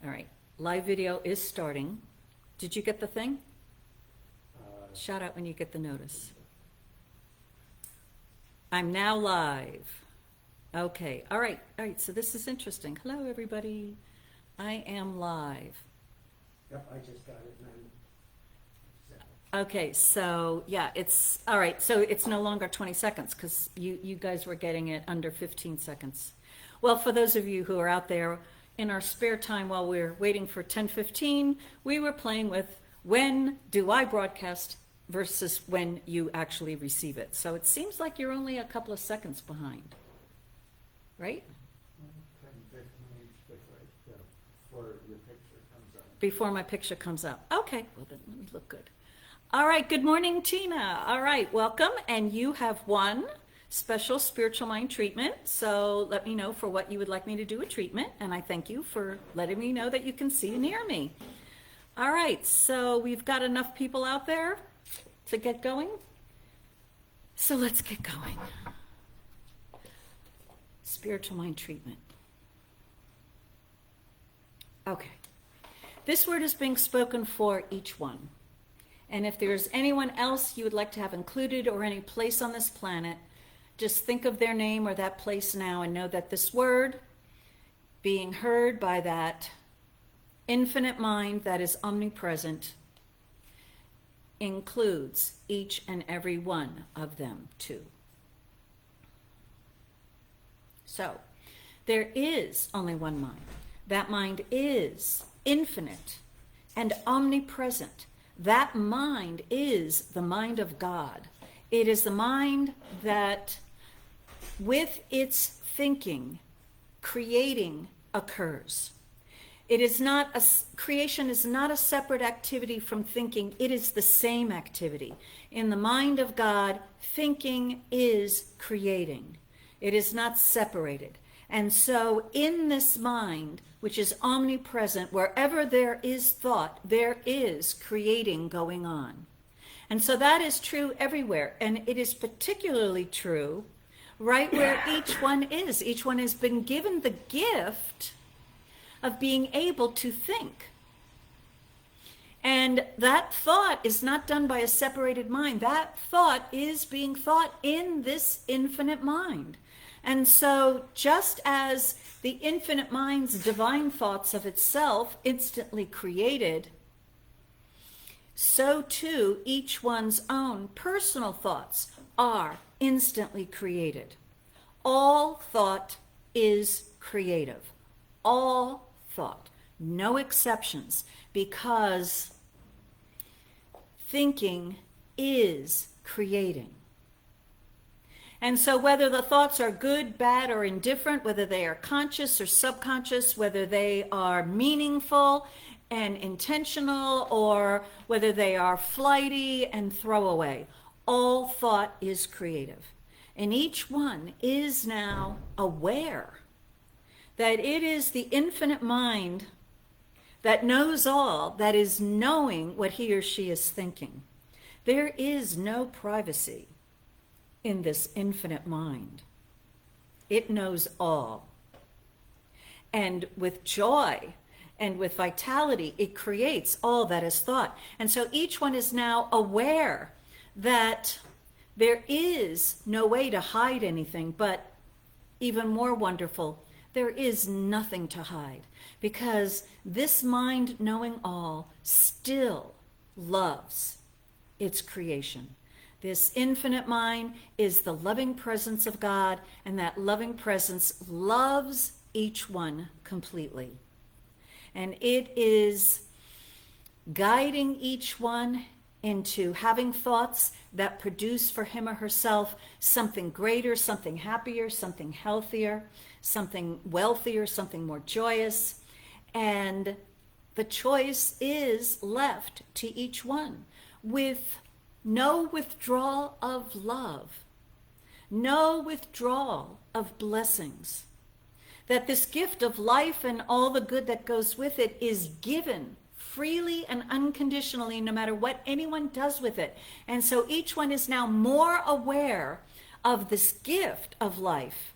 All right, live video is starting. Did you get the thing? Shout out when you get the notice. I'm now live. Okay, all right, so this is interesting. Hello, everybody. I am live. Yep, I just got it. Okay, so yeah, it's, all right, so it's no longer 20 seconds because you guys were getting it under 15 seconds. Well, for those of you who are out there, in our spare time while we're waiting for 10:15, we were playing with when do I broadcast versus when you actually receive it. So it seems like you're only a couple of seconds behind, right? 10, 15 before your picture comes up. Before my picture comes up. Okay, well then let me look good. All right, good morning, Tina. All right, welcome. And you have one special spiritual mind treatment. So let me know for what you would like me to do a treatment. And I thank you for letting me know that you can see and hear me. All right, so we've got enough people out there to get going. So let's get going. Spiritual mind treatment. Okay. This word is being spoken for each one. And if there's anyone else you would like to have included or any place on this planet, just think of their name or that place now and know that this word being heard by that infinite mind that is omnipresent includes each and every one of them too. So there is only one mind. That mind is infinite and omnipresent. That mind is the mind of God. It is the mind that with its thinking, creating occurs. It is not creation is not a separate activity from thinking. It is the same activity. In the mind of God, thinking is creating. It is not separated. And so in this mind, which is omnipresent, wherever there is thought, there is creating going on. And so that is true everywhere. And it is particularly true right where each one is. Each one has been given the gift of being able to think. And that thought is not done by a separated mind. That thought is being thought in this infinite mind. And so just as the infinite mind's divine thoughts of itself instantly created, so too each one's own personal thoughts are instantly created. All thought is creative. All thought. No exceptions, because thinking is creating. And so whether the thoughts are good, bad, or indifferent, whether they are conscious or subconscious, whether they are meaningful and intentional, or whether they are flighty and throwaway, all thought is creative. And each one is now aware that it is the infinite mind that knows all, that is knowing what he or she is thinking. There is no privacy in this infinite mind. It knows all. And with joy and with vitality, it creates all that is thought. And so each one is now aware that there is no way to hide anything, but even more wonderful, there is nothing to hide, because this mind knowing all still loves its creation. This infinite mind is the loving presence of God, and that loving presence loves each one completely. And it is guiding each one into having thoughts that produce for him or herself something greater, something happier, something healthier, something wealthier, something more joyous. And the choice is left to each one, with no withdrawal of love, no withdrawal of blessings. That this gift of life and all the good that goes with it is given freely and unconditionally, no matter what anyone does with it. And so each one is now more aware of this gift of life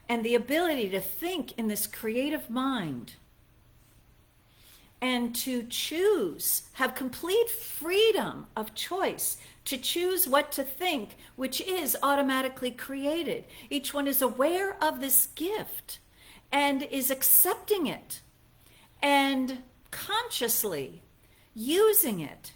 and the ability to think in this creative mind and to choose, have complete freedom of choice to choose what to think, which is automatically created. Each one is aware of this gift and is accepting it and consciously using it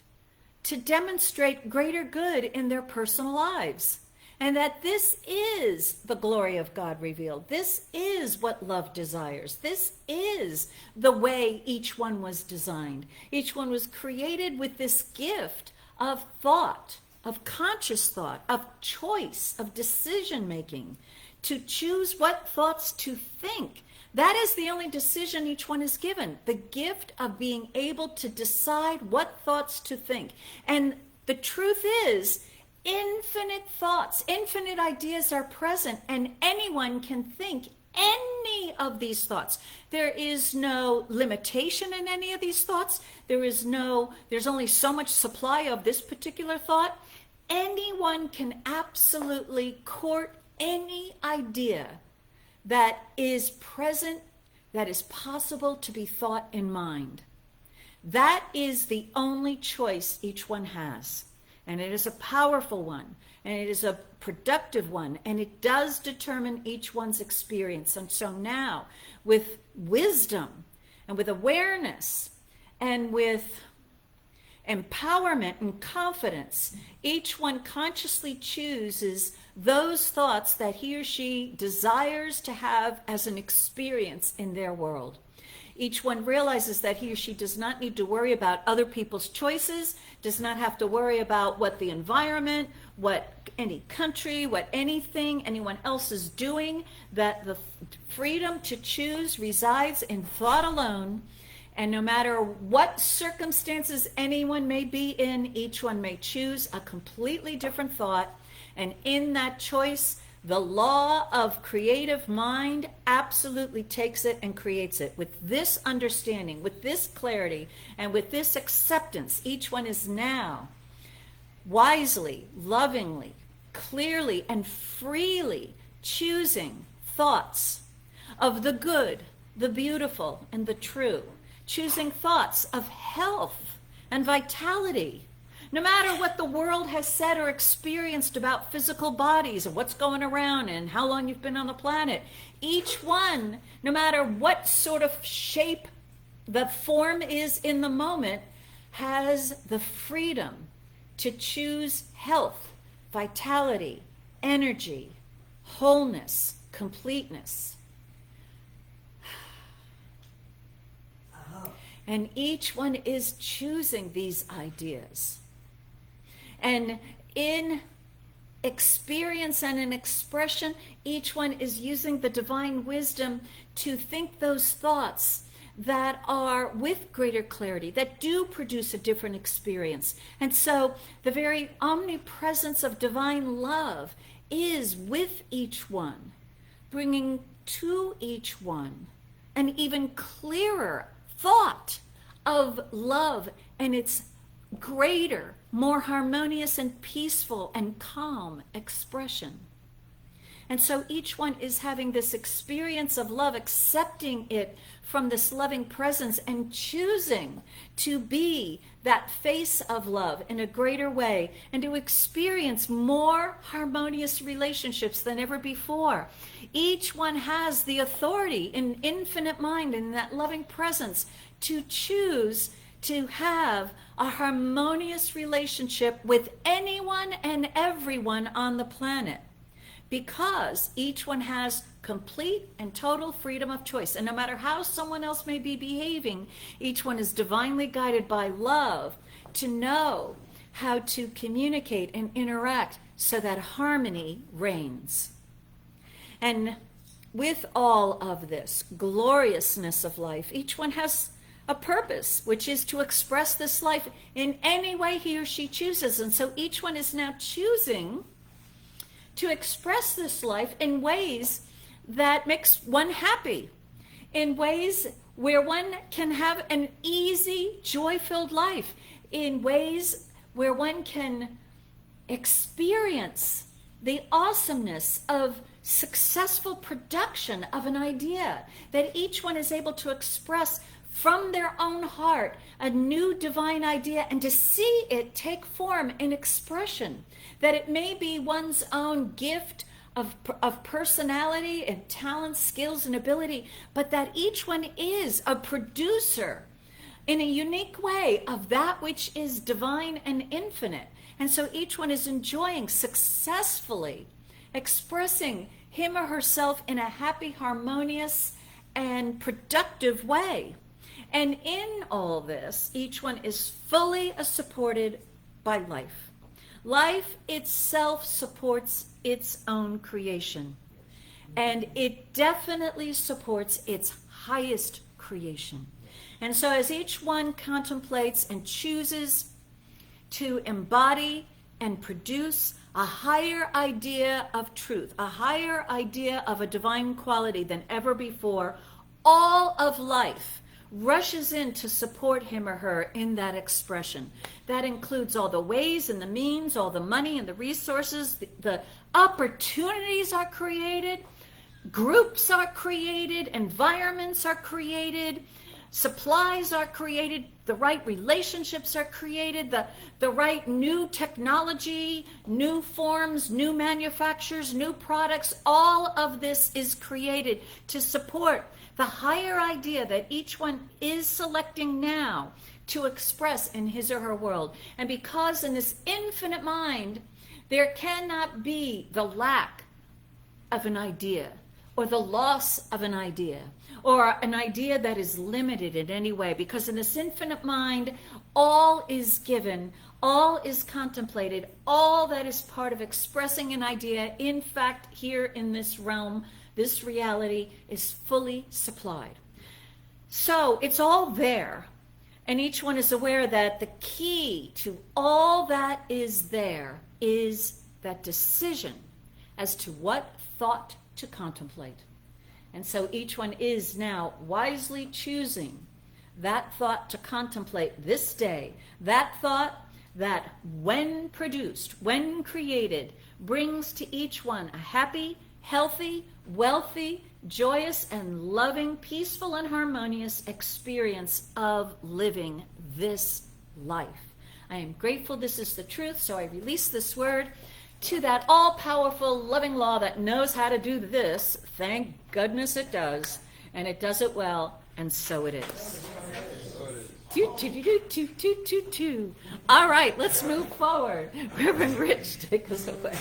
to demonstrate greater good in their personal lives. And that this is the glory of God revealed. This is what love desires. This is the way each one was designed. Each one was created with this gift of thought, of conscious thought, of choice, of decision making, to choose what thoughts to think. That is the only decision each one is given, the gift of being able to decide what thoughts to think. And the truth is, infinite thoughts, infinite ideas are present, and anyone can think any of these thoughts. There is no limitation in any of these thoughts. There's only so much supply of this particular thought. Anyone can absolutely court any idea that is present, that is possible to be thought in mind. That is the only choice each one has. And it is a powerful one, and it is a productive one, and it does determine each one's experience. And so now, with wisdom and with awareness and with empowerment and confidence, each one consciously chooses those thoughts that he or she desires to have as an experience in their world. Each one realizes that he or she does not need to worry about other people's choices, does not have to worry about what the environment, what any country, what anyone else is doing, that the freedom to choose resides in thought alone. And no matter what circumstances anyone may be in, each one may choose a completely different thought. And in that choice, the law of creative mind absolutely takes it and creates it. With this understanding, with this clarity, and with this acceptance, each one is now wisely, lovingly, clearly, and freely choosing thoughts of the good, the beautiful, and the true. Choosing thoughts of health and vitality. No matter what the world has said or experienced about physical bodies and what's going around and how long you've been on the planet, each one, no matter what sort of shape the form is in the moment, has the freedom to choose health, vitality, energy, wholeness, completeness. And each one is choosing these ideas. And in experience and in expression, each one is using the divine wisdom to think those thoughts that are with greater clarity, that do produce a different experience. And so the very omnipresence of divine love is with each one, bringing to each one an even clearer thought of love and its greater, more harmonious and peaceful and calm expression. And so each one is having this experience of love, accepting it from this loving presence and choosing to be that face of love in a greater way and to experience more harmonious relationships than ever before. Each one has the authority in infinite mind and that loving presence to choose to have a harmonious relationship with anyone and everyone on the planet, because each one has complete and total freedom of choice. And no matter how someone else may be behaving, each one is divinely guided by love to know how to communicate and interact so that harmony reigns. And with all of this gloriousness of life, each one has a purpose, which is to express this life in any way he or she chooses. And so each one is now choosing to express this life in ways that makes one happy, in ways where one can have an easy, joy-filled life, in ways where one can experience the awesomeness of successful production of an idea, that each one is able to express from their own heart a new divine idea and to see it take form in expression, that it may be one's own gift of personality and talent, skills, and ability, but that each one is a producer in a unique way of that which is divine and infinite. And so each one is enjoying successfully expressing him or herself in a happy, harmonious, and productive way. And in all this, each one is fully supported by life. Life itself supports its own creation, and it definitely supports its highest creation. And so as each one contemplates and chooses to embody and produce a higher idea of truth, a higher idea of a divine quality than ever before, all of life rushes in to support him or her in that expression. That includes all the ways and the means, all the money and the resources, the opportunities are created, groups are created, environments are created, supplies are created, the right relationships are created, the right new technology, new forms, new manufacturers, new products, all of this is created to support the higher idea that each one is selecting now to express in his or her world. And because in this infinite mind, there cannot be the lack of an idea or the loss of an idea or an idea that is limited in any way, because in this infinite mind, all is given, all is contemplated, all that is part of expressing an idea, in fact, here in this realm, this reality is fully supplied. So it's all there, and each one is aware that the key to all that is there is that decision as to what thought to contemplate. And so each one is now wisely choosing that thought to contemplate this day, that thought that when produced, when created, brings to each one a happy, healthy, wealthy, joyous, and loving, peaceful, and harmonious experience of living this life. I am grateful this is the truth, so I release this word to that all-powerful, loving law that knows how to do this. Thank goodness it does, and it does it well, and so it is. All right, let's move forward. Reverend Rich, take us away.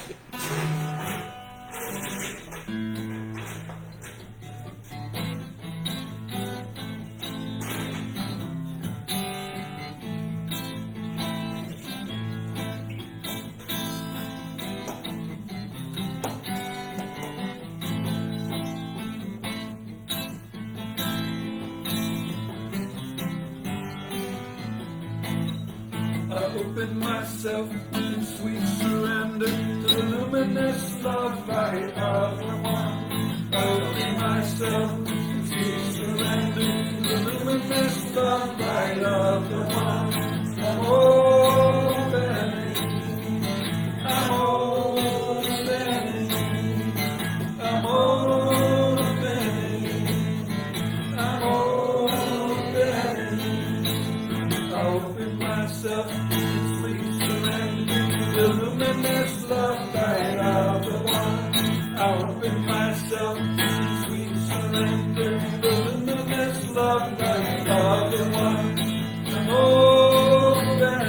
Open myself in sweet surrender to the luminous love light of the one. Open myself in sweet surrender to the luminous love light of the one. I'm open, I'm open, I'm open, I'm open. I open myself. The luminous love light of the one. I open myself to sweet surrender. The luminous love light of the one. I'm open.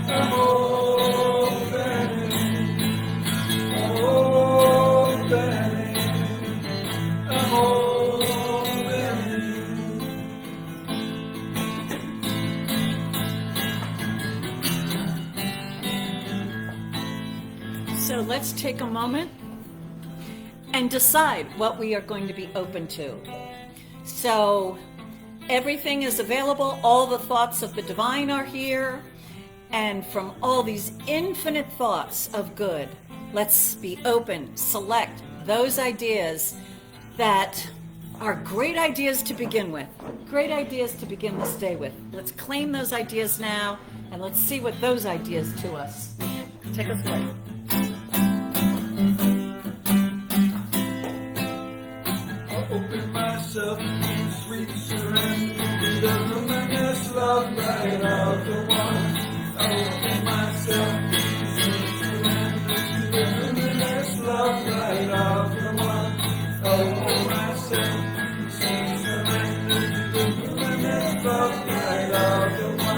I'm open. I'm open. I'm open. So let's take a moment and decide what we are going to be open to. So everything is available. All the thoughts of the divine are here. And from all these infinite thoughts of good, let's be open, select those ideas that are great ideas to begin with. Great ideas to begin this day with. Let's claim those ideas now, and let's see what those ideas to us. Take us away. Open myself in sweet surrender. the luminous love light of the one. Open myself to surrender to the luminous love light of the one. Open myself to surrender to the luminous love light of the one.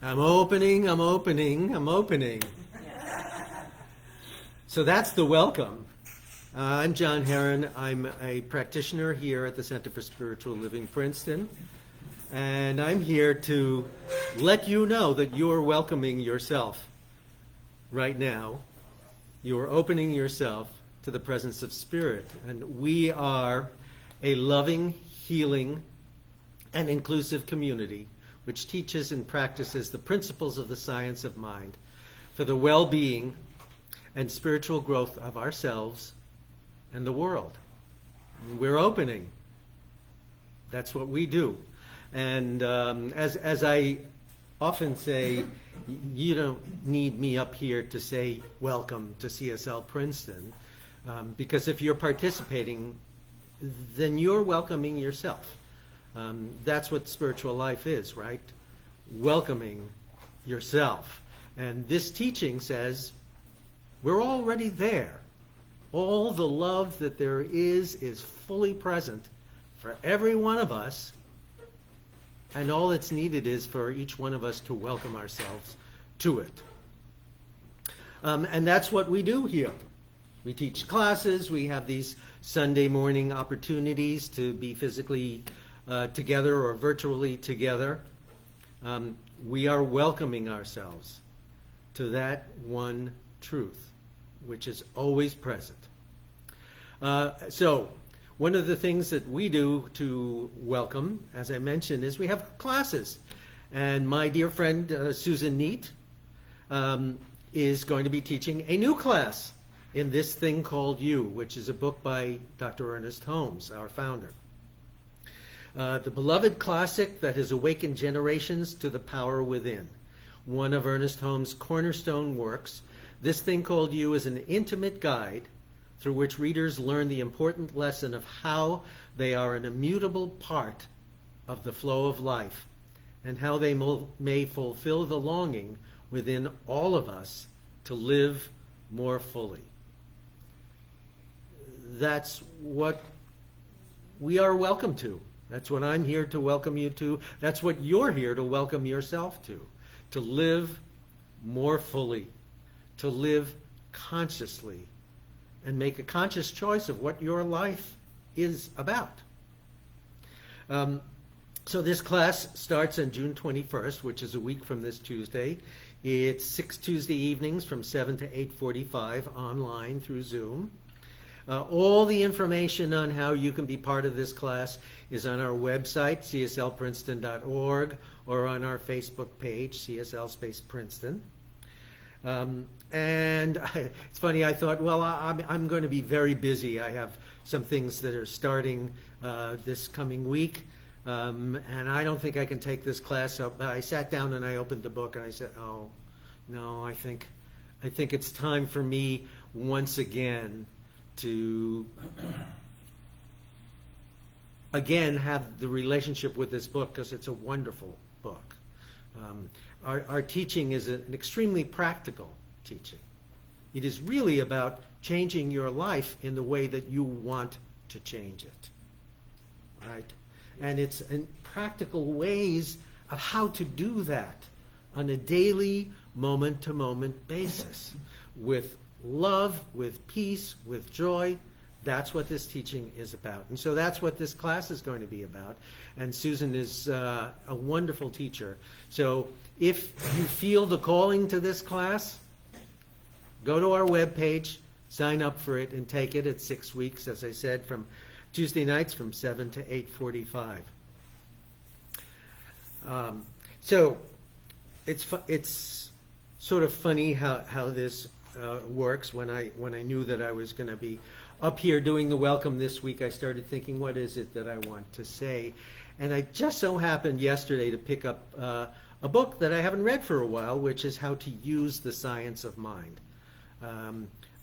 I'm opening, I'm opening, I'm opening, I'm opening, I'm opening, I'm opening, I'm I'm opening, I'm opening, I'm opening. So that's the welcome. I'm Jon Heron. I'm a practitioner here at the Center for Spiritual Living, Princeton. And I'm here to let you know that you're welcoming yourself right now. You're opening yourself to the presence of Spirit. And we are a loving, healing, and inclusive community which teaches and practices the principles of the science of mind for the well-being and spiritual growth of ourselves and the world. We're opening. That's what we do. And as I often say, you don't need me up here to say welcome to CSL Princeton, because if you're participating, then you're welcoming yourself. That's what spiritual life is, right? Welcoming yourself. And this teaching says we're already there. All the love that there is fully present for every one of us. And all that's needed is for each one of us to welcome ourselves to it. And that's what we do here. We teach classes. We have these Sunday morning opportunities to be physically together or virtually together. We are welcoming ourselves to that one truth, which is always present. So one of the things that we do to welcome, as I mentioned, is we have classes. And my dear friend Susan Neat is going to be teaching a new class in This Thing Called You, which is a book by Dr. Ernest Holmes, our founder. The beloved classic that has awakened generations to the power within. One of Ernest Holmes' cornerstone works, This Thing Called You is an intimate guide through which readers learn the important lesson of how they are an immutable part of the flow of life and how they may fulfill the longing within all of us to live more fully. That's what we are welcome to. That's what I'm here to welcome you to. That's what you're here to welcome yourself to live more fully, to live consciously, and make a conscious choice of what your life is about. So this class starts on June 21st, which is a week from this Tuesday. It's 6 Tuesday evenings from 7 to 8:45 online through Zoom. All the information on how you can be part of this class is on our website, cslprinceton.org, or on our Facebook page, CSL Space Princeton. And it's funny, I thought, well, I'm going to be very busy. I have some things that are starting this coming week, and I don't think I can take this class up. But I sat down and I opened the book and I said, oh, no, I think it's time for me once again to have the relationship with this book, because it's a wonderful book. Our teaching is an extremely practical teaching. It is really about changing your life in the way that you want to change it, right? And it's in practical ways of how to do that on a daily, moment-to-moment basis with love, with peace, with joy. That's what this teaching is about. And so that's what this class is going to be about. And Susan is a wonderful teacher. So if you feel the calling to this class, go to our webpage, sign up for it and take it. It's 6 weeks, as I said, from Tuesday nights from 7 to 8:45. So it's sort of funny how this works. When I knew that I was going to be up here doing the welcome this week, I started thinking, what is it that I want to say? And I just so happened yesterday to pick up a book that I haven't read for a while, which is How to Use the Science of Mind,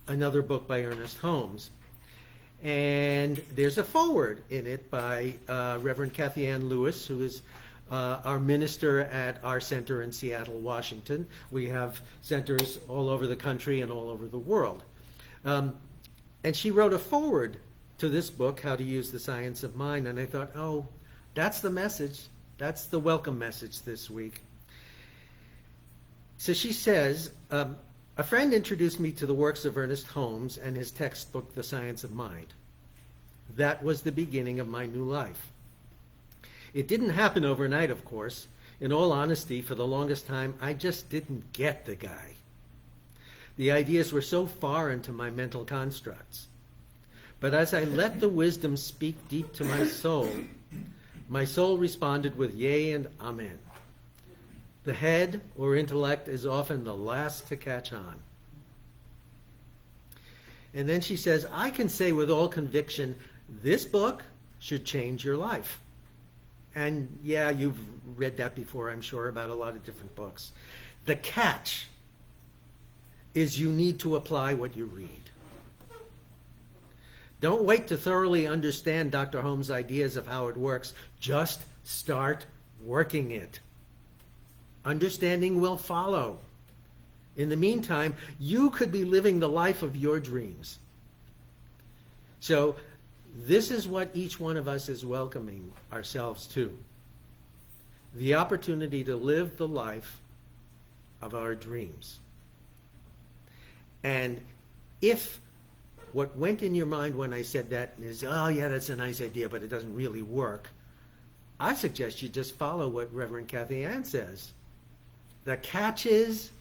another book by Ernest Holmes. And there's a foreword in it by Reverend Kathy Ann Lewis, who is our minister at our center in Seattle, Washington. We have centers all over the country and all over the world. And she wrote a foreword to this book, How to Use the Science of Mind, and I thought, oh, that's the message. That's the welcome message this week. So she says, a friend introduced me to the works of Ernest Holmes and his textbook, The Science of Mind. That was the beginning of my new life. It didn't happen overnight, of course. In all honesty, for the longest time, I just didn't get the guy. The ideas were so foreign to my mental constructs. But as I let the wisdom speak deep to my soul responded with yea and amen. The head or intellect is often the last to catch on. And then she says, I can say with all conviction, this book should change your life. And yeah, you've read that before, I'm sure, about a lot of different books. The catch is you need to apply what you read. Don't wait to thoroughly understand Dr. Holmes' ideas of how it works. Just start working it. Understanding will follow. In the meantime, you could be living the life of your dreams. So this is what each one of us is welcoming ourselves to. The opportunity to live the life of our dreams. And if what went in your mind when I said that is, oh yeah, that's a nice idea, but it doesn't really work, I suggest you just follow what Reverend Kathy Ann says. The catch is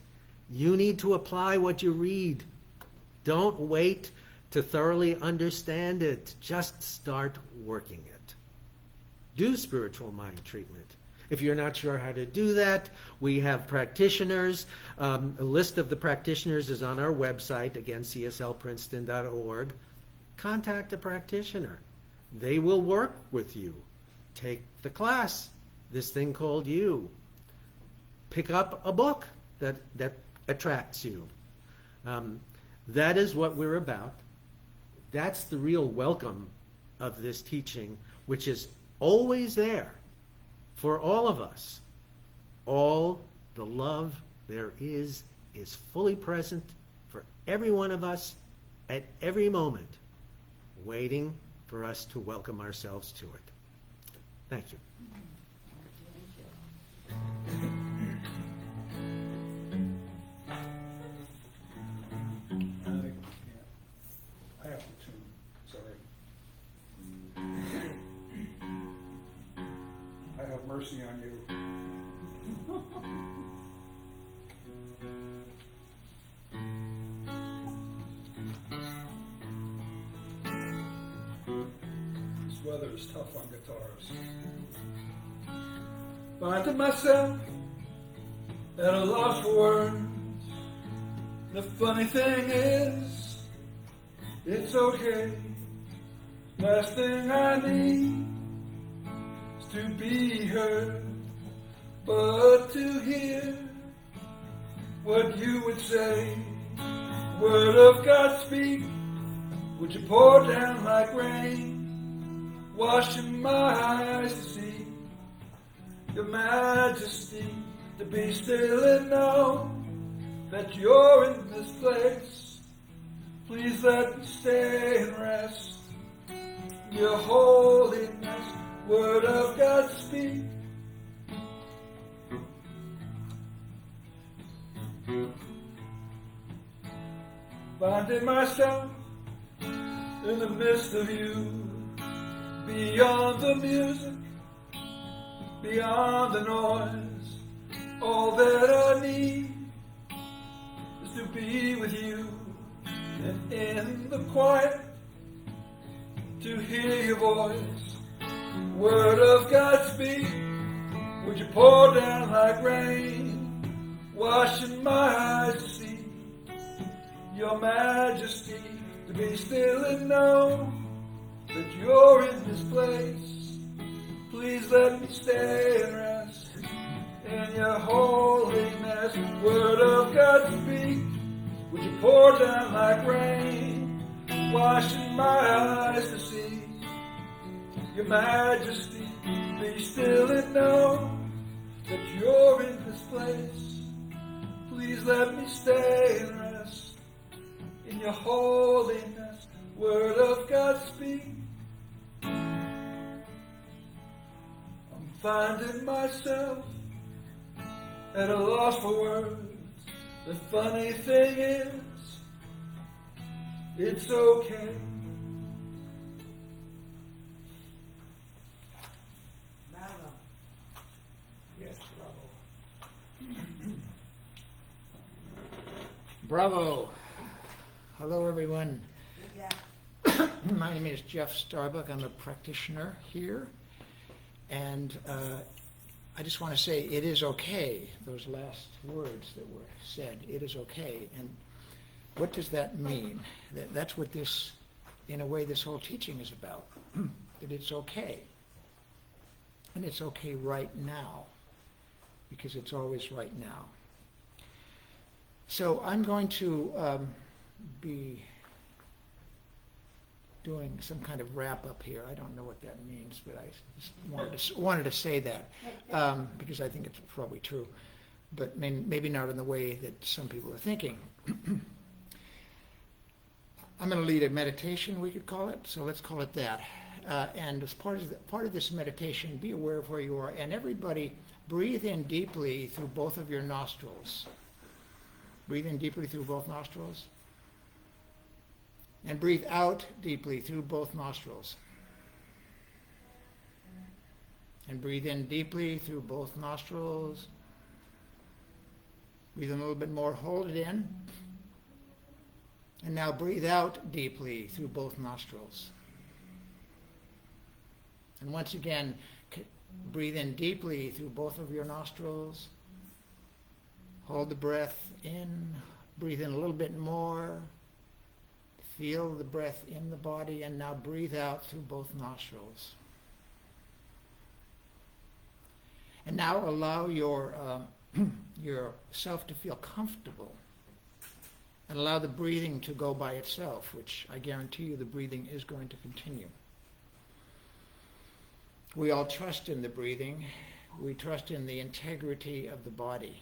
you need to apply what you read. Don't wait to thoroughly understand it. Just start working it. Do spiritual mind treatment. If you're not sure how to do that, we have practitioners. A list of the practitioners is on our website, again, cslprinceton.org. Contact a practitioner. They will work with you. Take the class, this thing called you. Pick up a book that attracts you. That is what we're about. That's the real welcome of this teaching, which is always there for all of us. All the love there is fully present for every one of us at every moment, waiting for us to welcome ourselves to it. Thank you. I have to tune, sorry. I have mercy on you. This weather is tough on guitars. Finding myself at a loss for words. The funny thing is, it's okay. Last thing I need is to be heard, but to hear what you would say. Word of God speak, would you pour down like rain, washing my eyes to see your majesty, to be still and know that you're in this place. Please let me stay and rest. Your holiness, word of God speak. Finding myself in the midst of you, beyond the music, beyond the noise. All that I need is to be with you. and in the quiet to hear your voice. Word of God speak, would you pour down like rain, washing my eyes to see your majesty, to be still and know that you're in this place. Please let me stay and rest in your holiness. Word of God speak, would you pour down like rain, washing my eyes to see your majesty, be still and know that you're in this place. Please let me stay and rest in your holiness. Word of God speak. I'm finding myself at a loss for words. The funny thing is, it's okay. Yes, bravo. Bravo. Hello, everyone. My name is Jeff Starbuck. I'm a practitioner here. And I just want to say it is okay, those last words that were said, it is okay. And what does that mean? That's what this, in a way, this whole teaching is about, that it's okay. And it's okay right now, because it's always right now. So I'm going to be doing some kind of wrap up here. I don't know what that means, but I just wanted to say that because I think it's probably true, but maybe not in the way that some people are thinking. I'm going to lead a meditation, we could call it, so let's call it that. And as part of this meditation, be aware of where you are, and everybody breathe in deeply through both of your nostrils. Breathe in deeply through both nostrils. And breathe out deeply through both nostrils. And breathe in deeply through both nostrils. Breathe in a little bit more, hold it in. And now breathe out deeply through both nostrils. And once again, breathe in deeply through both of your nostrils. Hold the breath in. Breathe in a little bit more. Feel the breath in the body, and now breathe out through both nostrils. And now allow yourself to feel comfortable, and allow the breathing to go by itself, which I guarantee you the breathing is going to continue. We all trust in the breathing. We trust in the integrity of the body.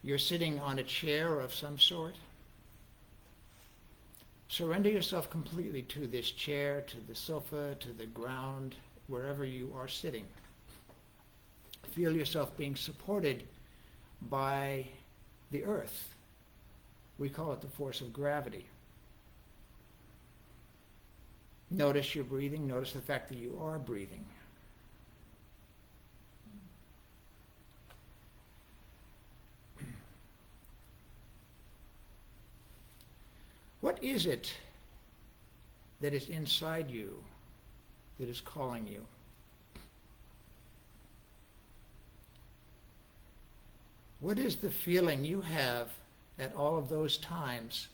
You're sitting on a chair of some sort. Surrender yourself completely to this chair, to the sofa, to the ground, wherever you are sitting. Feel yourself being supported by the earth. We call it the force of gravity. Notice your breathing. Notice the fact that you are breathing. What is it that is inside you that is calling you? What is the feeling you have at all of those times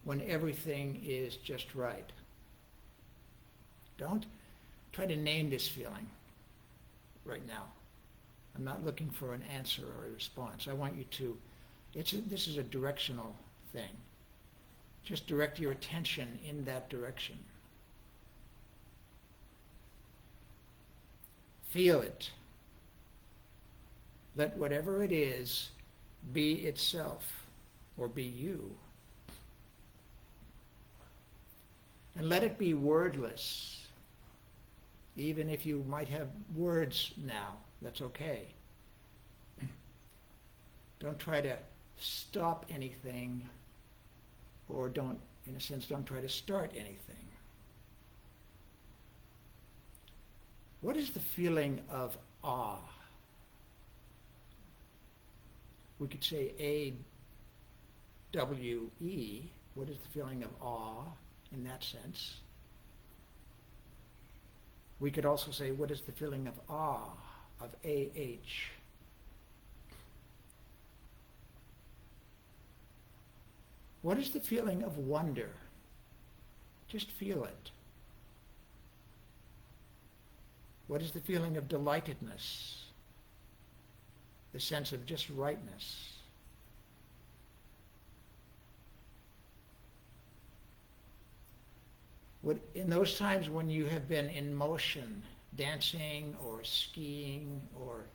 when everything is just right? Don't try to name this feeling right now. I'm not looking for an answer or a response. I want you to, this is a directional thing. Just direct your attention in that direction. Feel it. Let whatever it is be itself, or be you. And let it be wordless. Even if you might have words now, that's okay. Don't try to stop anything, or don't try to start anything. What is the feeling of awe? We could say W-E, what is the feeling of awe in that sense? We could also say, what is the feeling of awe, of A-H? What is the feeling of wonder? Just feel it. What is the feeling of delightedness? The sense of just rightness. What, in those times when you have been in motion, dancing or skiing or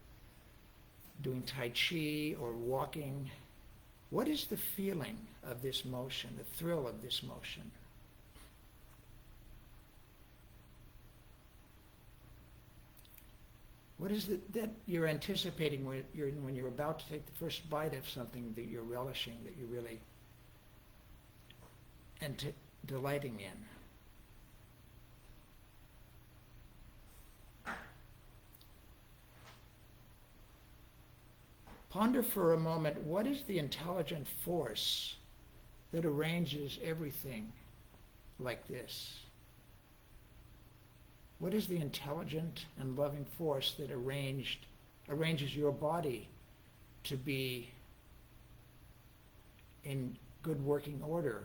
doing Tai Chi or walking, what is the feeling of this motion, the thrill of this motion? What is it that you're anticipating when you're about to take the first bite of something that you're relishing, that you're really delighting in? Ponder for a moment, what is the intelligent force that arranges everything like this? What is the intelligent and loving force that arranges your body to be in good working order?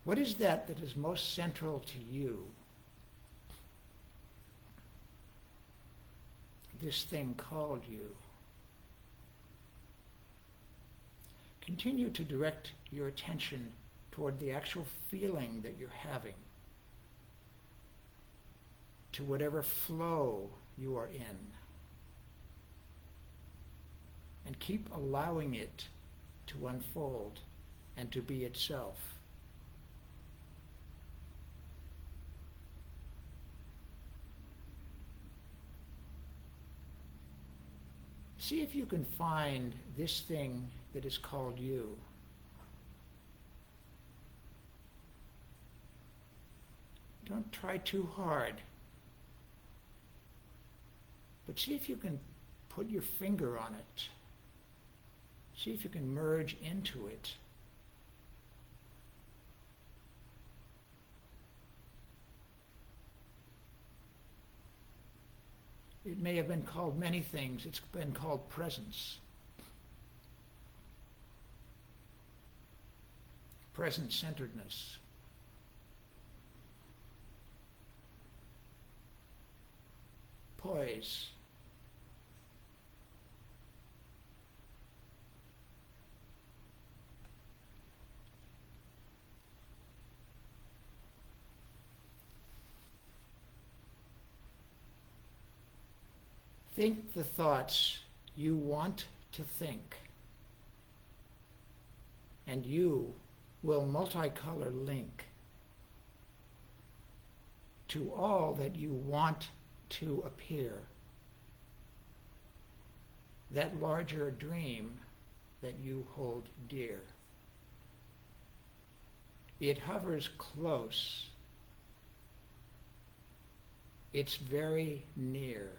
What is that is most central to you? This thing called you. Continue to direct your attention toward the actual feeling that you're having, to whatever flow you are in, and keep allowing it to unfold and to be itself. See if you can find this thing that is called you. Don't try too hard, but see if you can put your finger on it. See if you can merge into it. It may have been called many things. It's been called presence. Present-centeredness. Poise. Think the thoughts you want to think, and you will multicolor link to all that you want to appear, that larger dream that you hold dear. It hovers close. It's very near.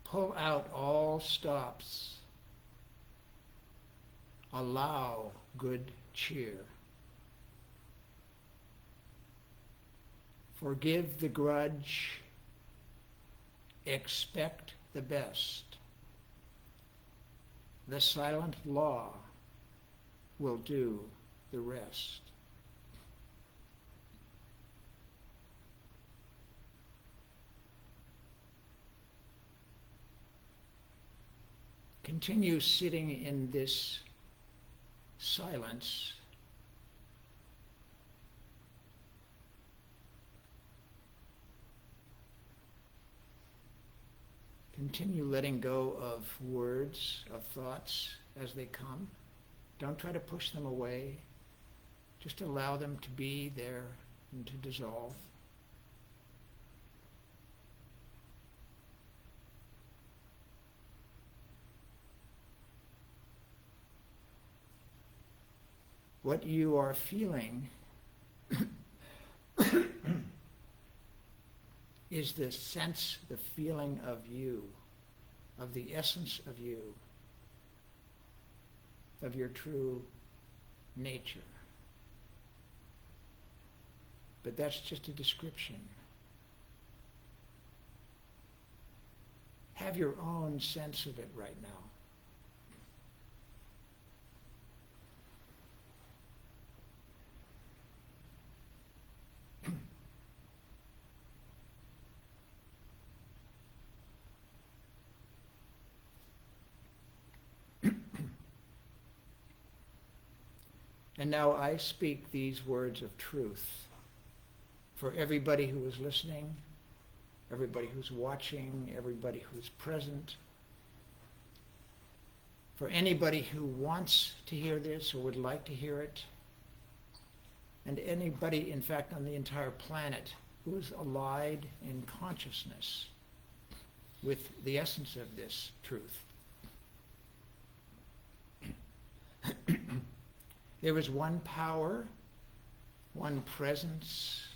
Pull out all stops. Allow good cheer. Forgive the grudge. Expect the best. The silent law will do the rest. Continue sitting in this silence. Continue letting go of words, of thoughts as they come. Don't try to push them away. Just allow them to be there and to dissolve. What you are feeling is the sense, the feeling of you, of the essence of you, of your true nature. But that's just a description. Have your own sense of it right now. And now I speak these words of truth for everybody who is listening, everybody who's watching, everybody who's present, for anybody who wants to hear this or would like to hear it, and anybody, in fact, on the entire planet who is allied in consciousness with the essence of this truth. There is one power, one presence,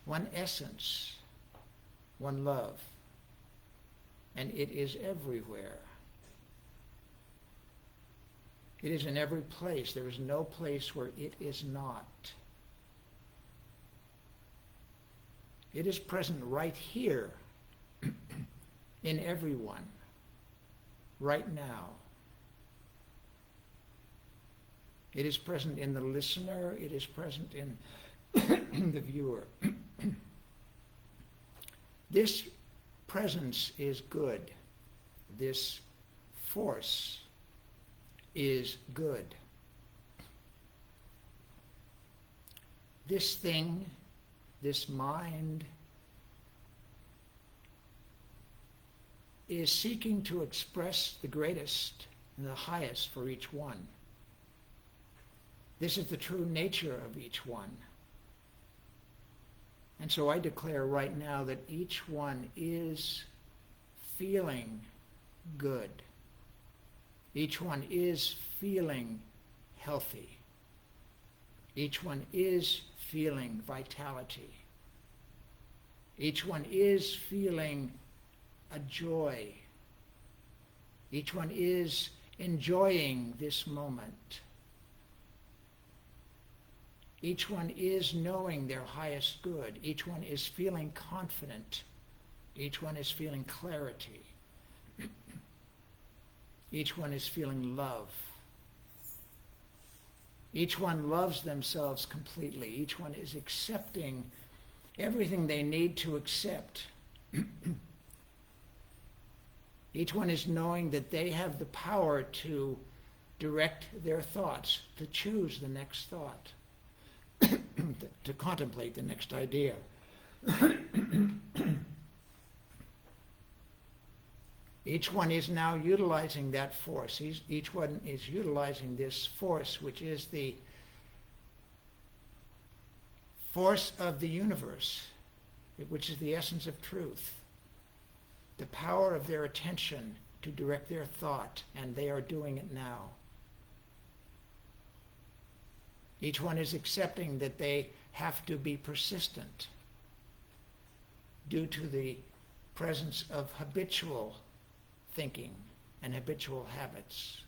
one essence, one love, and it is everywhere. It is in every place. There is no place where it is not. It is present right here in everyone, right now. It is present in the listener. It is present in the viewer. This presence is good. This force is good. This thing, this mind, is seeking to express the greatest and the highest for each one. This is the true nature of each one. And so I declare right now that each one is feeling good. Each one is feeling healthy. Each one is feeling vitality. Each one is feeling a joy. Each one is enjoying this moment. Each one is knowing their highest good. Each one is feeling confident. Each one is feeling clarity. Each one is feeling love. Each one loves themselves completely. Each one is accepting everything they need to accept. Each one is knowing that they have the power to direct their thoughts, to choose the next thought. To contemplate the next idea. Each one is now utilizing that force. Each one is utilizing this force, which is the force of the universe, which is the essence of truth. The power of their attention to direct their thought, and they are doing it now. Each one is accepting that they have to be persistent due to the presence of habitual thinking and habitual habits,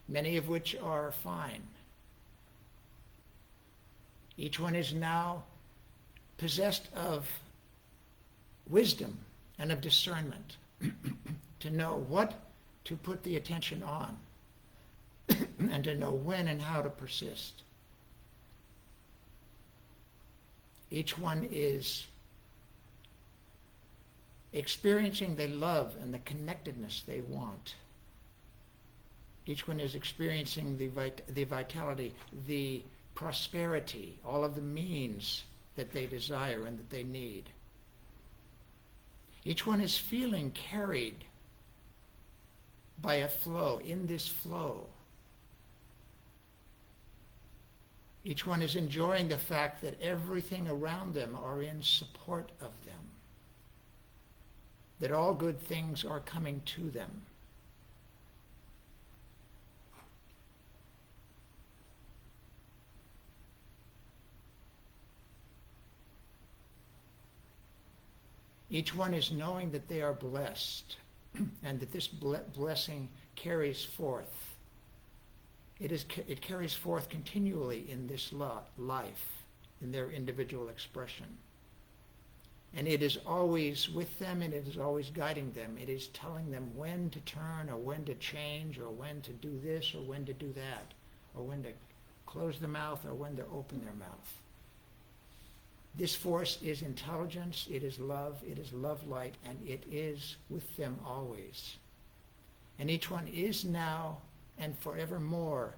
many of which are fine. Each one is now possessed of wisdom and of discernment to know what to put the attention on and to know when and how to persist. Each one is experiencing the love and the connectedness they want. Each one is experiencing the vitality, the prosperity, all of the means that they desire and that they need. Each one is feeling carried by a flow, in this flow. Each one is enjoying the fact that everything around them are in support of them, that all good things are coming to them. Each one is knowing that they are blessed and that this blessing carries forth. It carries forth continually in this life, in their individual expression. And it is always with them, and it is always guiding them. It is telling them when to turn, or when to change, or when to do this, or when to do that, or when to close the mouth, or when to open their mouth. This force is intelligence, it is love light, and it is with them always. And each one is now and forevermore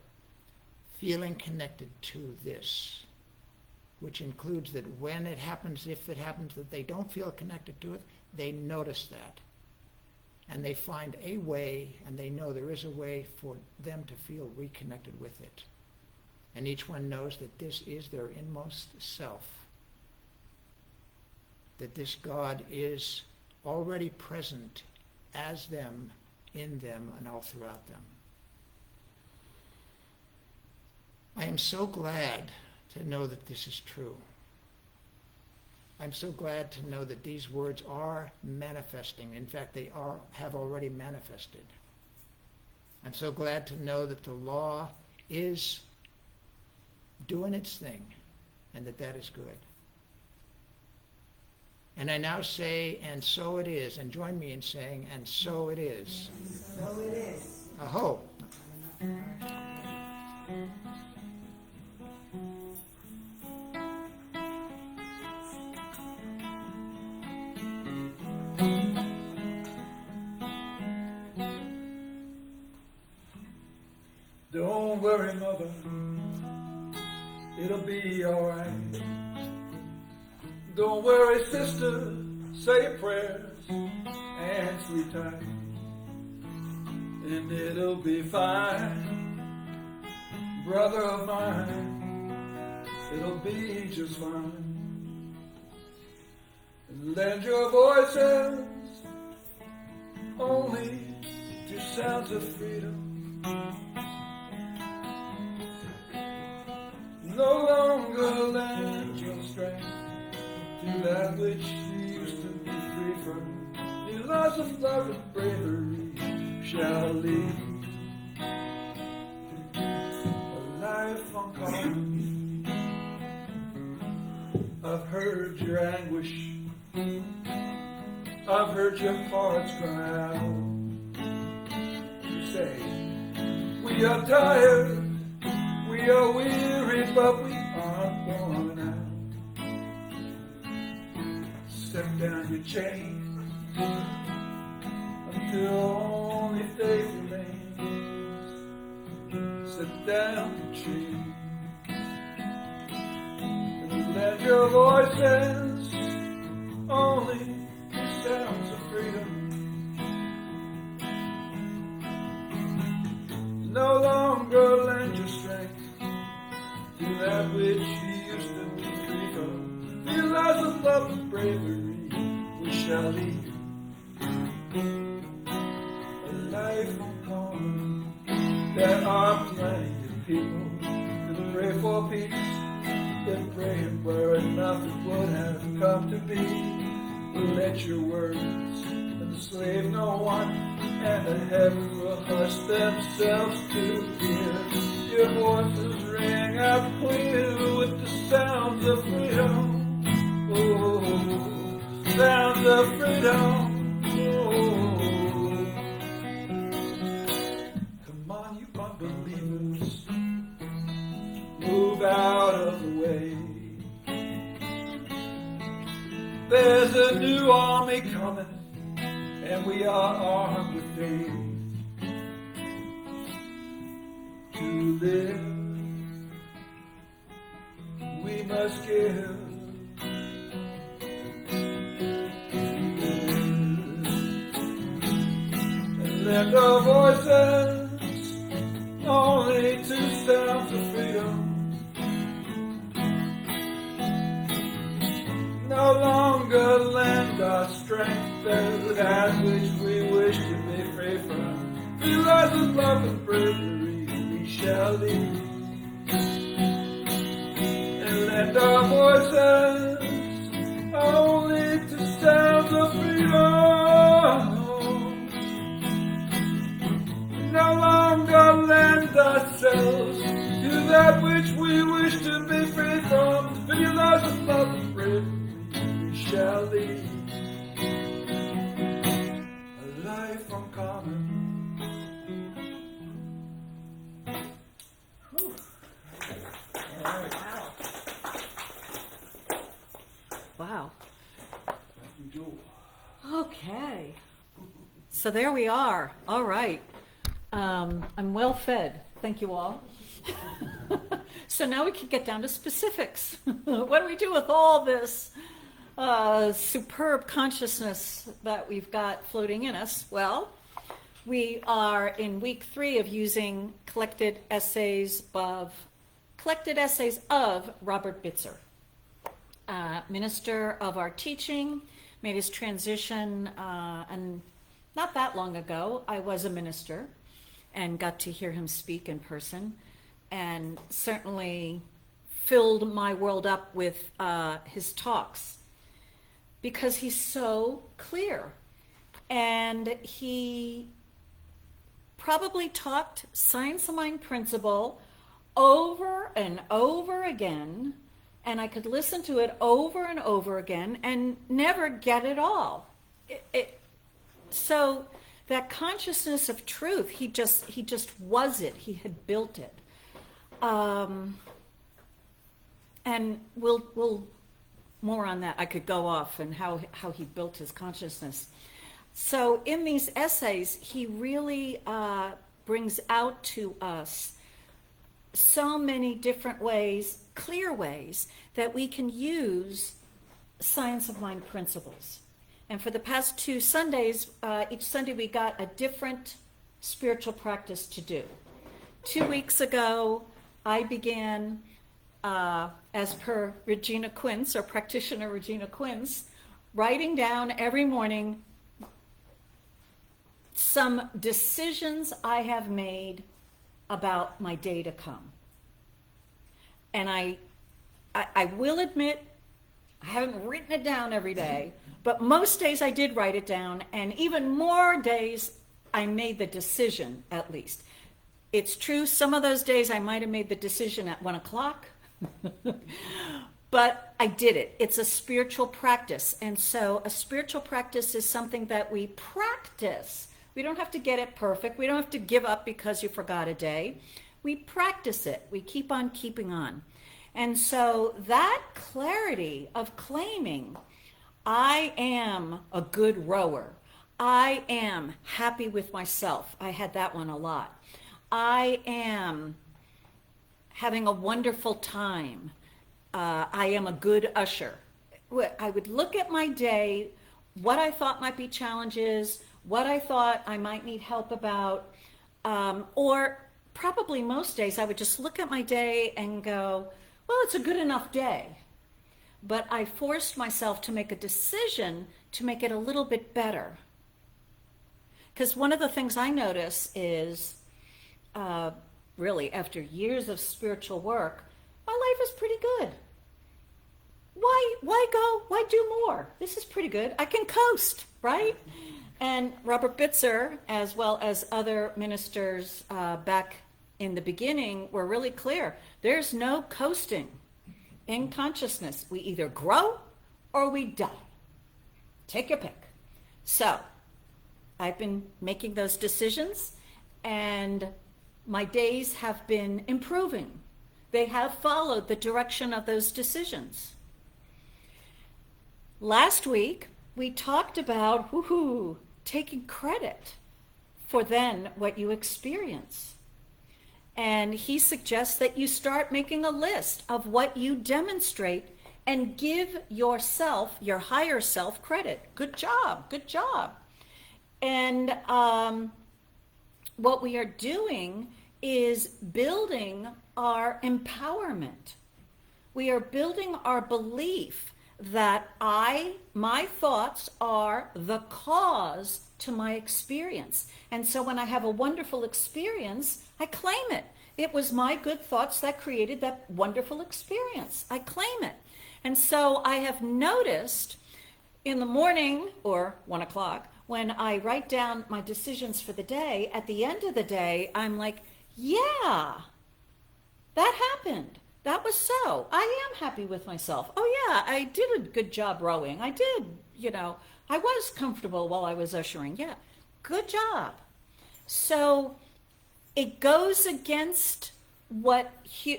feeling connected to this, which includes that when it happens, if it happens that they don't feel connected to it, they notice that. And they find a way, and they know there is a way for them to feel reconnected with it. And each one knows that this is their inmost self, that this God is already present as them, in them, and all throughout them. I am so glad to know that this is true. I'm so glad to know that these words are manifesting. In fact, they have already manifested. I'm so glad to know that the law is doing its thing, and that is good. And I now say, and so it is. And join me in saying, and so it is. So it is. Aho. Don't worry, mother, it'll be alright. Don't worry, sister, say your prayers and sleep tight, and it'll be fine. Brother of mine, it'll be just fine. And lend your voices only to sounds of freedom. No longer lend your strength to that which you used to be free from. New lives of love and bravery shall lead a life uncommon. I've heard your anguish, I've heard your hearts cry out. You say, we are tired, we are weary, but we aren't worn out. Set down your chains until only faith remains. Set down your chains and let your voices only be sounds of freedom. No longer lend your strength to that which you used to be free from. The lives of love and bravery we shall lead a life uncommon. There are plenty of people who pray for peace, that pray and where nothing would have come to be. Let your words enslave no one, and the heavens will hush themselves to hear your voices ring out clear with the sounds of freedom. Oh, sounds of freedom. Oh, come on, you unbelievers, move out of the way. There's a new army coming, and we are armed with faith to live. We must give. And lend our voices only to sounds of freedom. No longer lend our strength to that which we wish to be free from. The lives of love and bravery we shall lead. And lend our voices only to sounds of ourselves to that which we wish to be free from. Visualize the love and bravery we shall lead. A life uncommon. Wow. Okay. So there we are. All right. I'm well fed. Thank you all. So now we can get down to specifics. What do we do with all this superb consciousness that we've got floating in us? Well, we are in week 3 of using collected essays of Robert Bitzer, minister of our teaching, made his transition, and not that long ago, I was a minister and got to hear him speak in person, and certainly filled my world up with his talks because he's so clear. And he probably talked science of mind principle over and over again, and I could listen to it over and over again and never get it all. So that consciousness of truth, he just was it. He had built it. And we'll more on that. I could go off and how he built his consciousness. So in these essays, he really brings out to us so many different ways, clear ways, that we can use science of mind principles. And for the past 2 Sundays, each Sunday we got a different spiritual practice to do. 2 weeks ago, I began, as per Regina Quince, or Practitioner Regina Quince, writing down every morning some decisions I have made about my day to come. And I will admit, I haven't written it down every day, but most days I did write it down, and even more days I made the decision, at least. It's true, some of those days I might have made the decision at 1 o'clock, but I did it. It's a spiritual practice, and so a spiritual practice is something that we practice. We don't have to get it perfect. We don't have to give up because you forgot a day. We practice it. We keep on keeping on. And so that clarity of claiming, I am a good rower. I am happy with myself. I had that one a lot. I am having a wonderful time. I am a good usher. I would look at my day, what I thought might be challenges, what I thought I might need help about, or probably most days I would just look at my day and go, well, it's a good enough day. But I forced myself to make a decision to make it a little bit better. Because one of the things I notice is, really after years of spiritual work, my life is pretty good. Why do more? This is pretty good. I can coast, right? And Robert Bitzer, as well as other ministers back in the beginning, were really clear. There's no coasting in consciousness. We either grow or we die. Take your pick. So I've been making those decisions, and my days have been improving. They have followed the direction of those decisions. Last week, we talked about taking credit for then what you experience. And he suggests that you start making a list of what you demonstrate and give yourself, your higher self, credit. Good job, good job. And what we are doing is building our empowerment. We are building our belief that my thoughts are the cause to my experience. And so when I have a wonderful experience, I claim it. It was my good thoughts that created that wonderful experience. I claim it. And so I have noticed in the morning or 1 o'clock, when I write down my decisions for the day, at the end of the day, I'm like, yeah, that happened. That was so. I am happy with myself. Oh yeah, I did a good job rowing. I did, I was comfortable while I was ushering. Yeah, good job. So it goes against what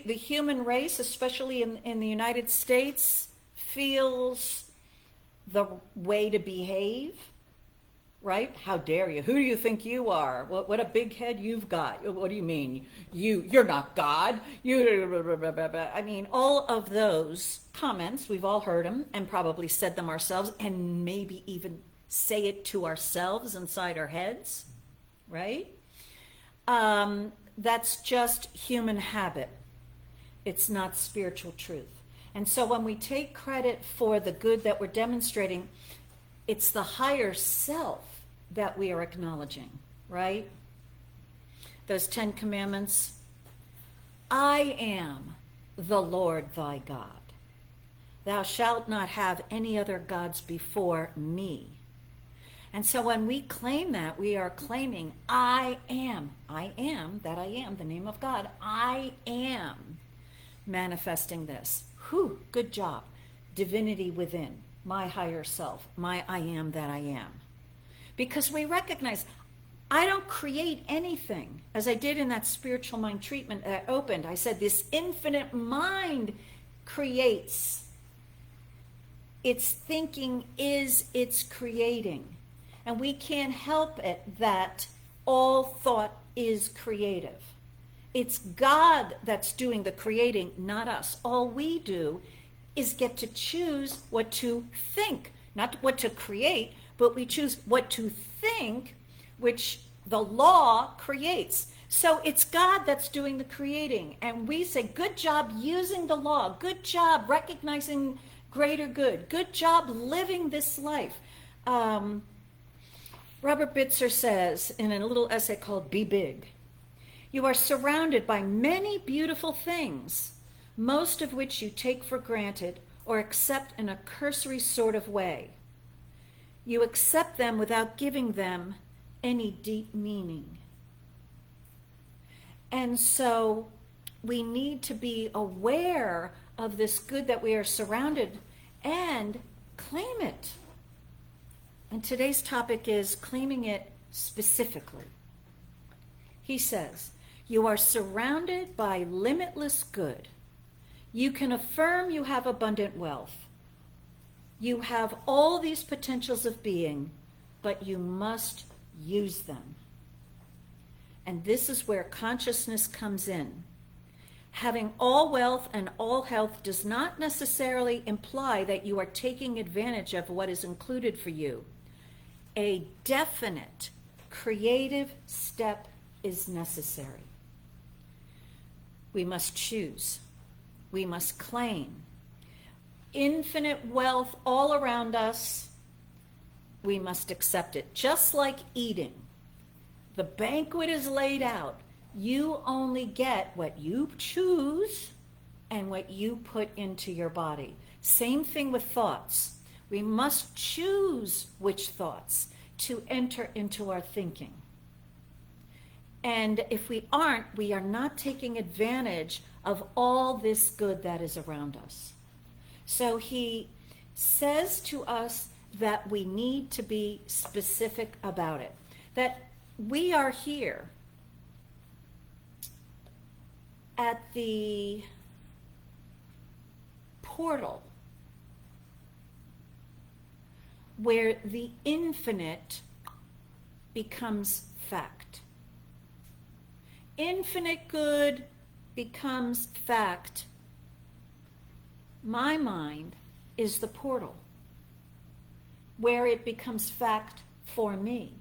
the human race, especially in the United States, feels the way to behave, right? How dare you? Who do you think you are? What a big head you've got. What do you mean? You're not God. I mean, all of those comments, we've all heard them and probably said them ourselves, and maybe even say it to ourselves inside our heads, right? That's just human habit. It's not spiritual truth. And so when we take credit for the good that we're demonstrating, it's the higher self that we are acknowledging, right? Those 10 commandments. I am the Lord thy God. Thou shalt not have any other gods before me. And so when we claim that, we are claiming I am, the name of God. I am manifesting this. Whew, good job. Divinity within, my higher self, my I am that I am. Because we recognize I don't create anything. As I did in that spiritual mind treatment that opened, I said this infinite mind creates. Its thinking is its creating. And we can't help it that all thought is creative. It's God that's doing the creating, not us. All we do is get to choose what to think, not what to create, but we choose what to think, which the law creates. So it's God that's doing the creating. And we say, good job using the law. Good job recognizing greater good. Good job living this life. Robert Bitzer says in a little essay called Be Big, you are surrounded by many beautiful things, most of which you take for granted or accept in a cursory sort of way. You accept them without giving them any deep meaning. And so we need to be aware of this good that we are surrounded and claim it. And today's topic is claiming it specifically. He says, you are surrounded by limitless good. You can affirm you have abundant wealth. You have all these potentials of being, but you must use them. And this is where consciousness comes in. Having all wealth and all health does not necessarily imply that you are taking advantage of what is included for you. A definite creative step is necessary. We must choose. We must claim. Infinite wealth all around us, we must accept it. Just like eating. The banquet is laid out. You only get what you choose and what you put into your body. Same thing with thoughts. We must choose which thoughts to enter into our thinking. And if we aren't, we are not taking advantage of all this good that is around us. So he says to us that we need to be specific about it. That we are here at the portal where the infinite becomes fact. Infinite good becomes fact. My mind is the portal where it becomes fact for me.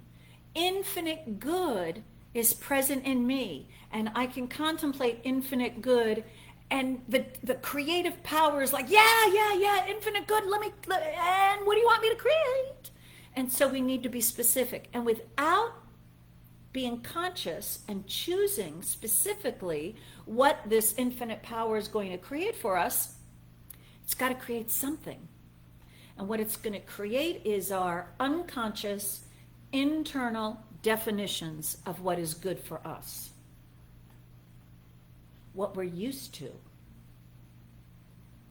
Infinite good is present in me, and I can contemplate infinite good, and the creative power is like, yeah, infinite good, and what do you want me to create? And so we need to be specific. And without being conscious and choosing specifically what this infinite power is going to create for us, it's got to create something. And what it's going to create is our unconscious internal definitions of what is good for us. what we're used to,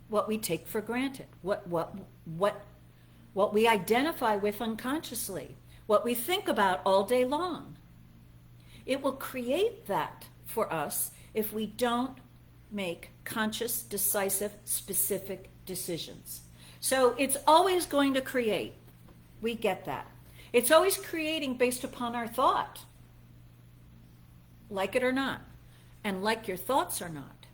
what we take for granted, what we identify with unconsciously, what we think about all day long. It will create that for us if we don't make conscious, decisive, specific decisions. So it's always going to create. We get that. It's always creating based upon our thought, like it or not, and like your thoughts or not.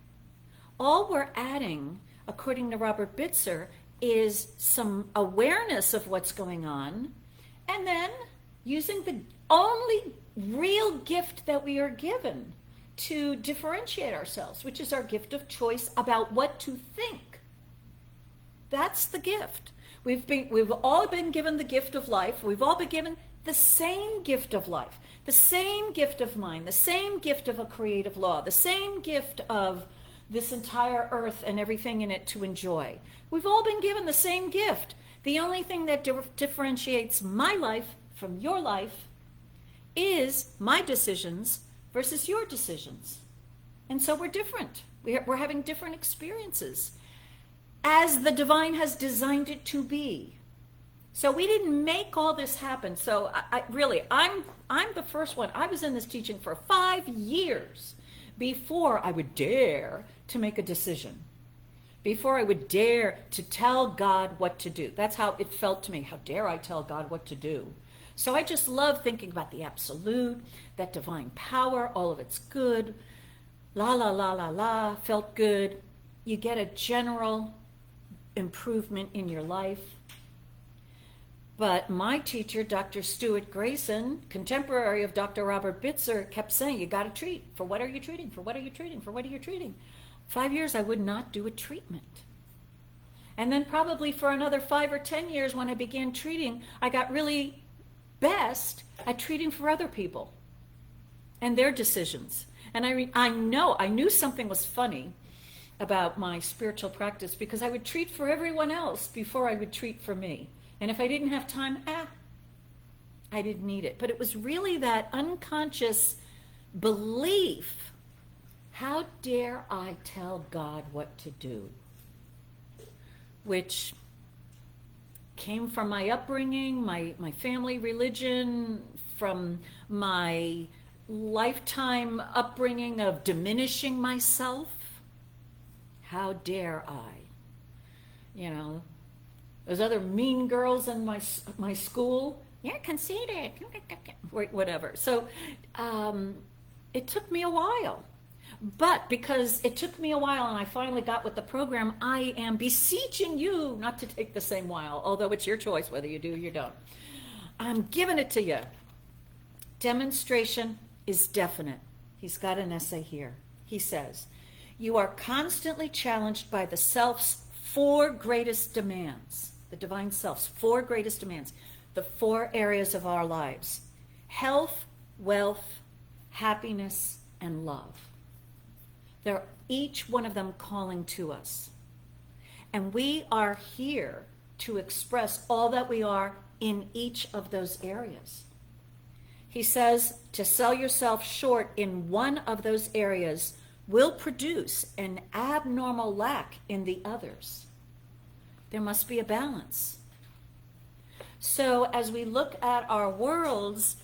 All we're adding, according to Robert Bitzer, is some awareness of what's going on, and then using the only real gift that we are given to differentiate ourselves, which is our gift of choice about what to think. That's the gift. We've all been given the gift of life. We've all been given the same gift of life, the same gift of mind, the same gift of a creative law, the same gift of this entire earth and everything in it to enjoy. We've all been given the same gift. The only thing that differentiates my life from your life is my decisions versus your decisions. And so we're different. We're having different experiences as the divine has designed it to be. So we didn't make all this happen. So I'm the first one. I was in this teaching for 5 years before I would dare to make a decision, before I would dare to tell God what to do. That's how it felt to me. How dare I tell God what to do? So I just love thinking about the absolute, that divine power, all of it's good. La, la, la, la, la, felt good. You get a general improvement in your life. But my teacher, Dr. Stuart Grayson, contemporary of Dr. Robert Bitzer, kept saying, you got to treat. For what are you treating? For what are you treating? For what are you treating? 5 years, I would not do a treatment. And then probably for another 5 or 10 years when I began treating, I got really best at treating for other people and their decisions. And I knew something was funny about my spiritual practice because I would treat for everyone else before I would treat for me. And if I didn't have time, I didn't need it. But it was really that unconscious belief. How dare I tell God what to do? Which came from my upbringing, my family religion, from my lifetime upbringing of diminishing myself. How dare I? You know, those other mean girls in my school, you're conceited, whatever. So it took me a while. But because it took me a while and I finally got with the program, I am beseeching you not to take the same while, although it's your choice whether you do or you don't. I'm giving it to you. Demonstration is definite. He's got an essay here. He says, you are constantly challenged by the self's 4 greatest demands, the divine self's 4 greatest demands, the 4 areas of our lives: health, wealth, happiness, and love. They're each one of them calling to us. And we are here to express all that we are in each of those areas. He says to sell yourself short in one of those areas will produce an abnormal lack in the others. There must be a balance. So as we look at our worlds,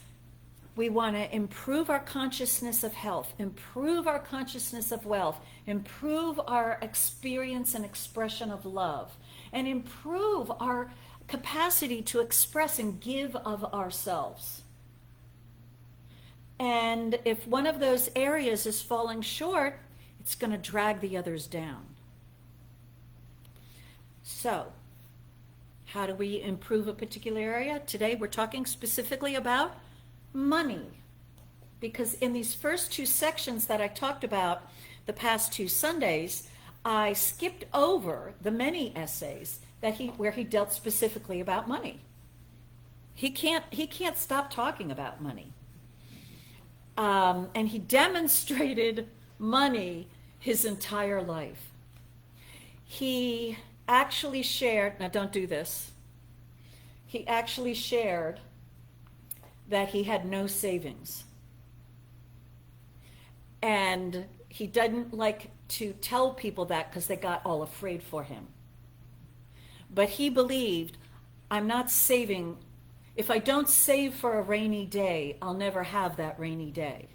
we want to improve our consciousness of health, improve our consciousness of wealth, improve our experience and expression of love, and improve our capacity to express and give of ourselves. And if one of those areas is falling short, it's going to drag the others down. So, how do we improve a particular area? Today we're talking specifically about money. Because in these first 2 sections that I talked about the past 2 Sundays, I skipped over the many essays where he dealt specifically about money. He can't stop talking about money. And he demonstrated money his entire life. He actually shared, now don't do this, he actually shared that he had no savings. And He didn't like to tell people that because they got all afraid for him. But he believed, I'm not saving. If I don't save for a rainy day, I'll never have that rainy day.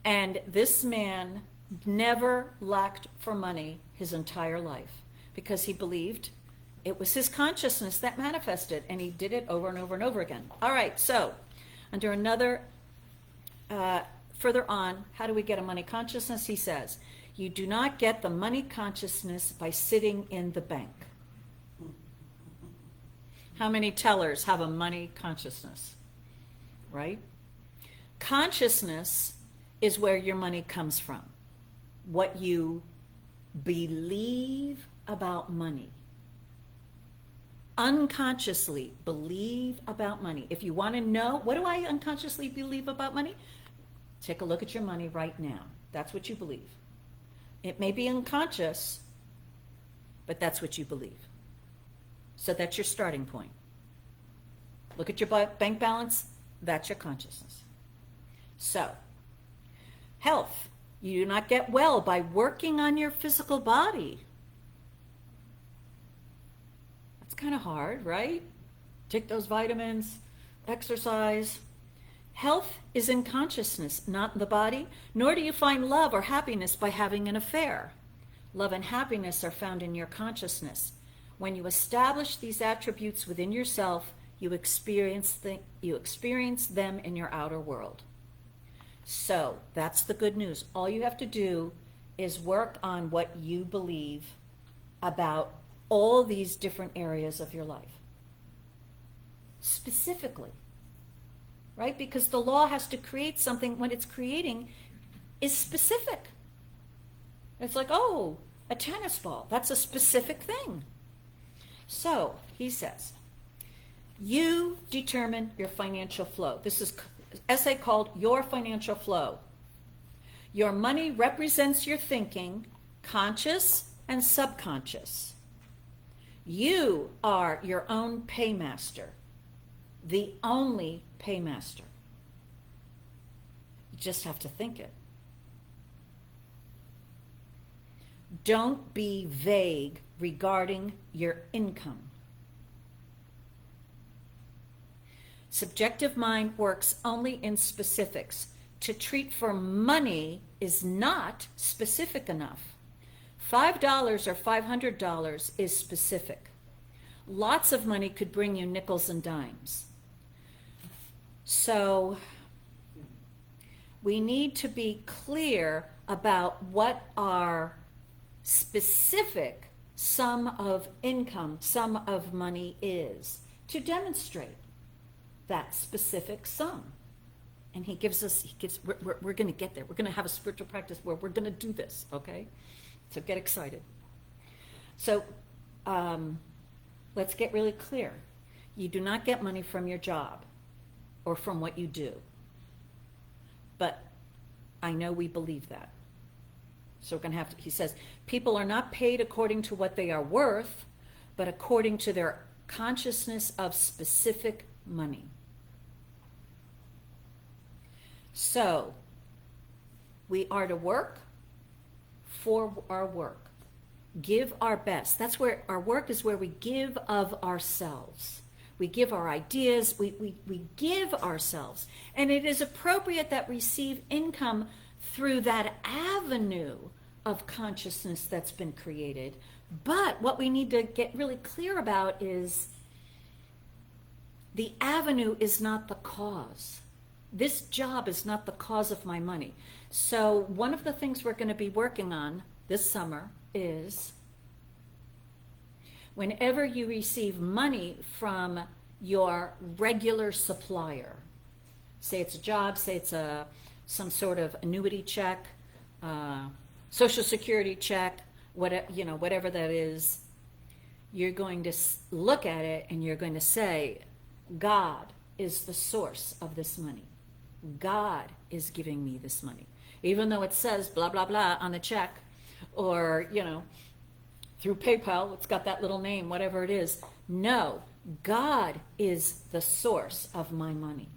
And this man never lacked for money his entire life because he believed it was his consciousness that manifested, and he did it over and over and over again. All right, so under another, further on, how do we get a money consciousness? He says, you do not get the money consciousness by sitting in the bank. How many tellers have a money consciousness, right? Consciousness is where your money comes from. What you believe about money. Unconsciously believe about money. If you want to know, what do I unconsciously believe about money? Take a look at your money right now. That's what you believe. It may be unconscious, but that's what you believe. So that's your starting point. Look at your bank balance. That's your consciousness. So, health. You do not get well by working on your physical body. That's kind of hard, right? Take those vitamins, exercise. Health is in consciousness, not in the body, nor do you find love or happiness by having an affair. Love and happiness are found in your consciousness. When you establish these attributes within yourself, you experience them in your outer world. So that's the good news. All you have to do is work on what you believe about all these different areas of your life. Specifically, right? Because the law has to create something. When it's creating is specific. It's like, oh, a tennis ball. That's a specific thing. So, he says, you determine your financial flow. This is an essay called Your Financial Flow. Your money represents your thinking, conscious and subconscious. You are your own paymaster, the only paymaster. You just have to think it. Don't be vague regarding your income. Subjective mind works only in specifics. To treat for money is not specific enough. $5 or $500 is specific. Lots of money could bring you nickels and dimes. So we need to be clear about what our specific sum of income, sum of money is, to demonstrate that specific sum. And we're going to get there. We're going to have a spiritual practice where we're going to do this, okay? So get excited. So let's get really clear. You do not get money from your job or from what you do. But I know we believe that. So we're going to have to, he says, people are not paid according to what they are worth, but according to their consciousness of specific money. So we are to work for our work. Give our best. That's where our work is, where we give of ourselves. We give our ideas, we give ourselves. And it is appropriate that we receive income through that avenue of consciousness that's been created. But what we need to get really clear about is the avenue is not the cause. This job is not the cause of my money. So one of the things we're going to be working on this summer is whenever you receive money from your regular supplier, say it's a job, say it's some sort of annuity check, Social Security check, whatever that is, you're going to look at it and you're going to say, God is the source of this money. God is giving me this money. Even though it says blah, blah, blah on the check, or, through PayPal, it's got that little name, whatever it is. No, God is the source of my money.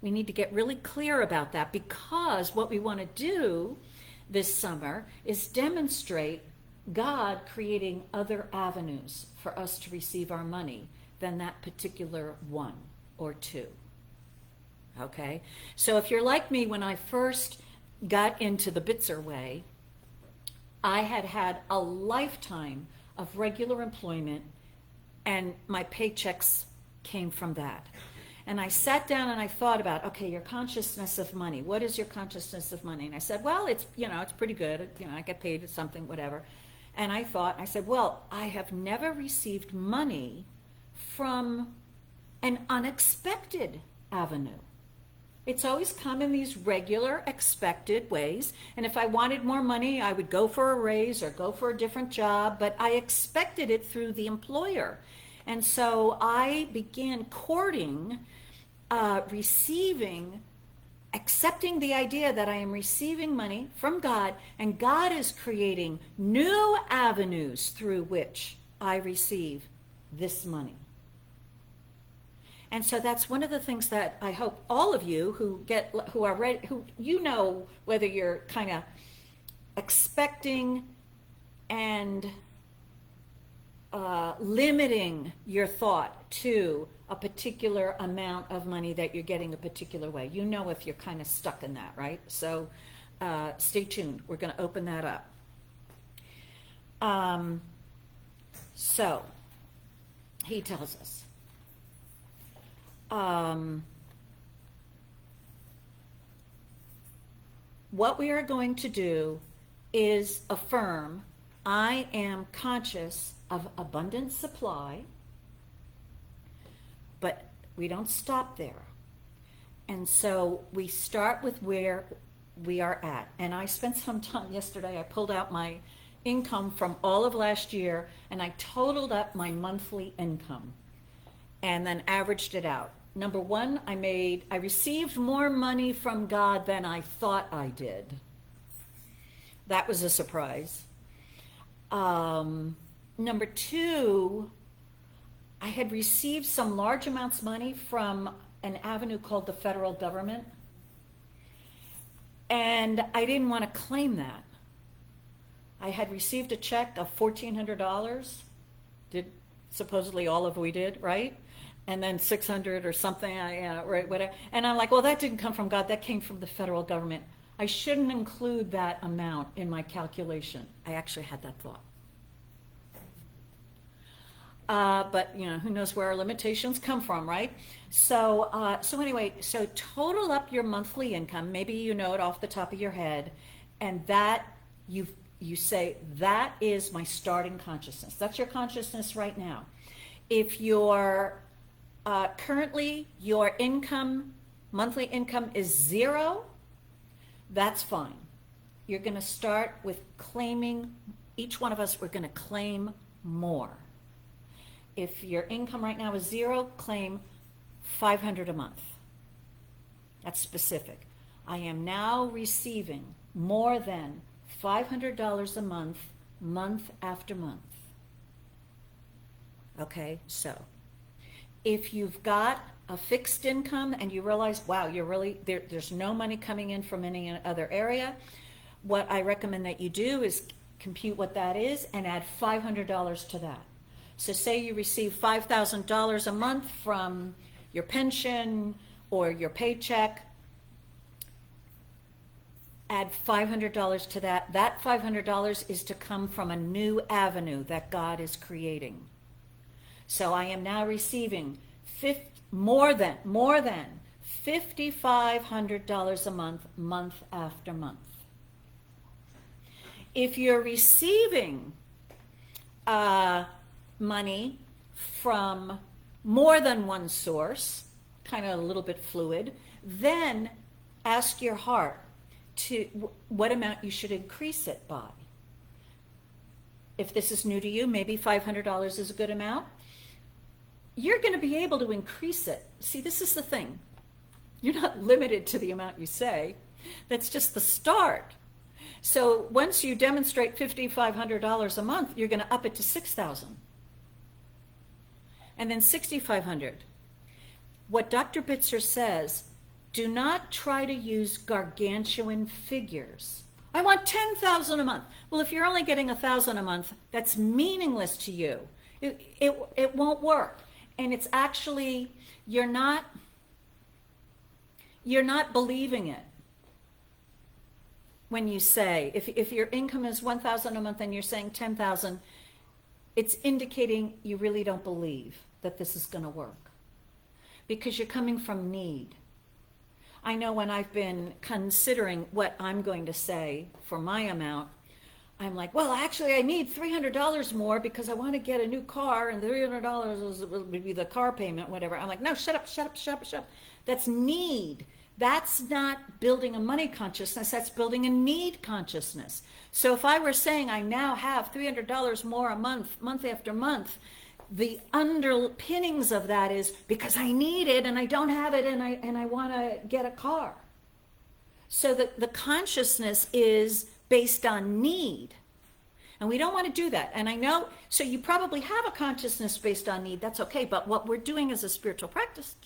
We need to get really clear about that, because what we want to do this summer is demonstrate God creating other avenues for us to receive our money than that particular one or two. Okay? So if you're like me, when I first got into the Bitzer way, I had had a lifetime of regular employment, and my paychecks came from that. And I sat down and I thought about, okay, your consciousness of money. What is your consciousness of money? And I said, well, it's pretty good. I get paid something, whatever. And I said, well, I have never received money from an unexpected avenue. It's always come in these regular, expected ways. And if I wanted more money, I would go for a raise or go for a different job, but I expected it through the employer. And so I began courting, accepting the idea that I am receiving money from God, and God is creating new avenues through which I receive this money. And so that's one of the things that I hope all of you who are ready, whether you're kind of expecting and limiting your thought to a particular amount of money that you're getting a particular way. If you're kind of stuck in that, right? So stay tuned. We're going to open that up. So he tells us, what we are going to do is affirm, I am conscious of abundant supply, but we don't stop there. And so we start with where we are at. And I spent some time yesterday, I pulled out my income from all of last year, and I totaled up my monthly income and then averaged it out. Number one, I received more money from God than I thought I did. That was a surprise. Number two, I had received some large amounts of money from an avenue called the federal government, and I didn't want to claim that. I had received a check of $1,400. Supposedly all of we did, right? And then 600 or something, right, whatever. And I'm like, well, that didn't come from God. That came from the federal government. I shouldn't include that amount in my calculation. I actually had that thought. But who knows where our limitations come from, right? So anyway, so total up your monthly income. Maybe you know it off the top of your head, and that you say, that is my starting consciousness. That's your consciousness right now. If your currently your monthly income is 0, that's fine. You're going to start with claiming. Each one of us, we're going to claim more. If your income right now is 0, claim $500 a month. That's specific. I am now receiving more than $500 a month, month after month. Okay, so if you've got a fixed income and you realize, wow, there's no money coming in from any other area, what I recommend that you do is compute what that is and add $500 to that. So say you receive $5,000 a month from your pension or your paycheck, add $500 to that. That $500 is to come from a new avenue that God is creating. So I am now receiving more than $5,500 a month, month after month. If you're receiving money from more than one source, kind of a little bit fluid, then ask your heart to what amount you should increase it by. If this is new to you, maybe $500 is a good amount. You're going to be able to increase it. See, this is the thing. You're not limited to the amount you say. That's just the start. So once you demonstrate $5,500 a month, you're going to up it to $6,000. And then $6,500. What Dr. Bitzer says, do not try to use gargantuan figures. I want 10,000 a month. Well, if you're only getting 1,000 a month, that's meaningless to you. It won't work. And it's actually, you're not believing it. When you say, if your income is 1,000 a month and you're saying 10,000, it's indicating you really don't believe that this is going to work, because you're coming from need. I know when I've been considering what I'm going to say for my amount, I'm like, well, actually, I need $300 more because I want to get a new car, and $300 will be the car payment, whatever. I'm like, no, shut up. That's need. That's not building a money consciousness, that's building a need consciousness. So if I were saying I now have $300 more a month after month, the underpinnings of that is because I need it and I don't have it and I want to get a car. So the consciousness is based on need. And we don't want to do that. And I know, so you probably have a consciousness based on need, that's okay. But what we're doing as a spiritual practice,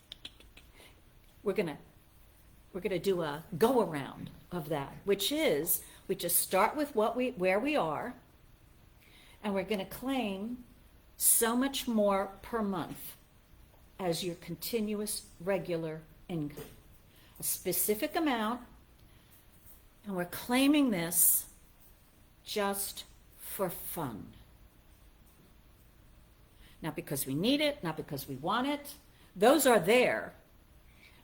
we're going to do a go around of that, which is we just start with where we are, and we're going to claim so much more per month as your continuous regular income, a specific amount, and we're claiming this just for fun. Not because we need it, not because we want it. Those are there.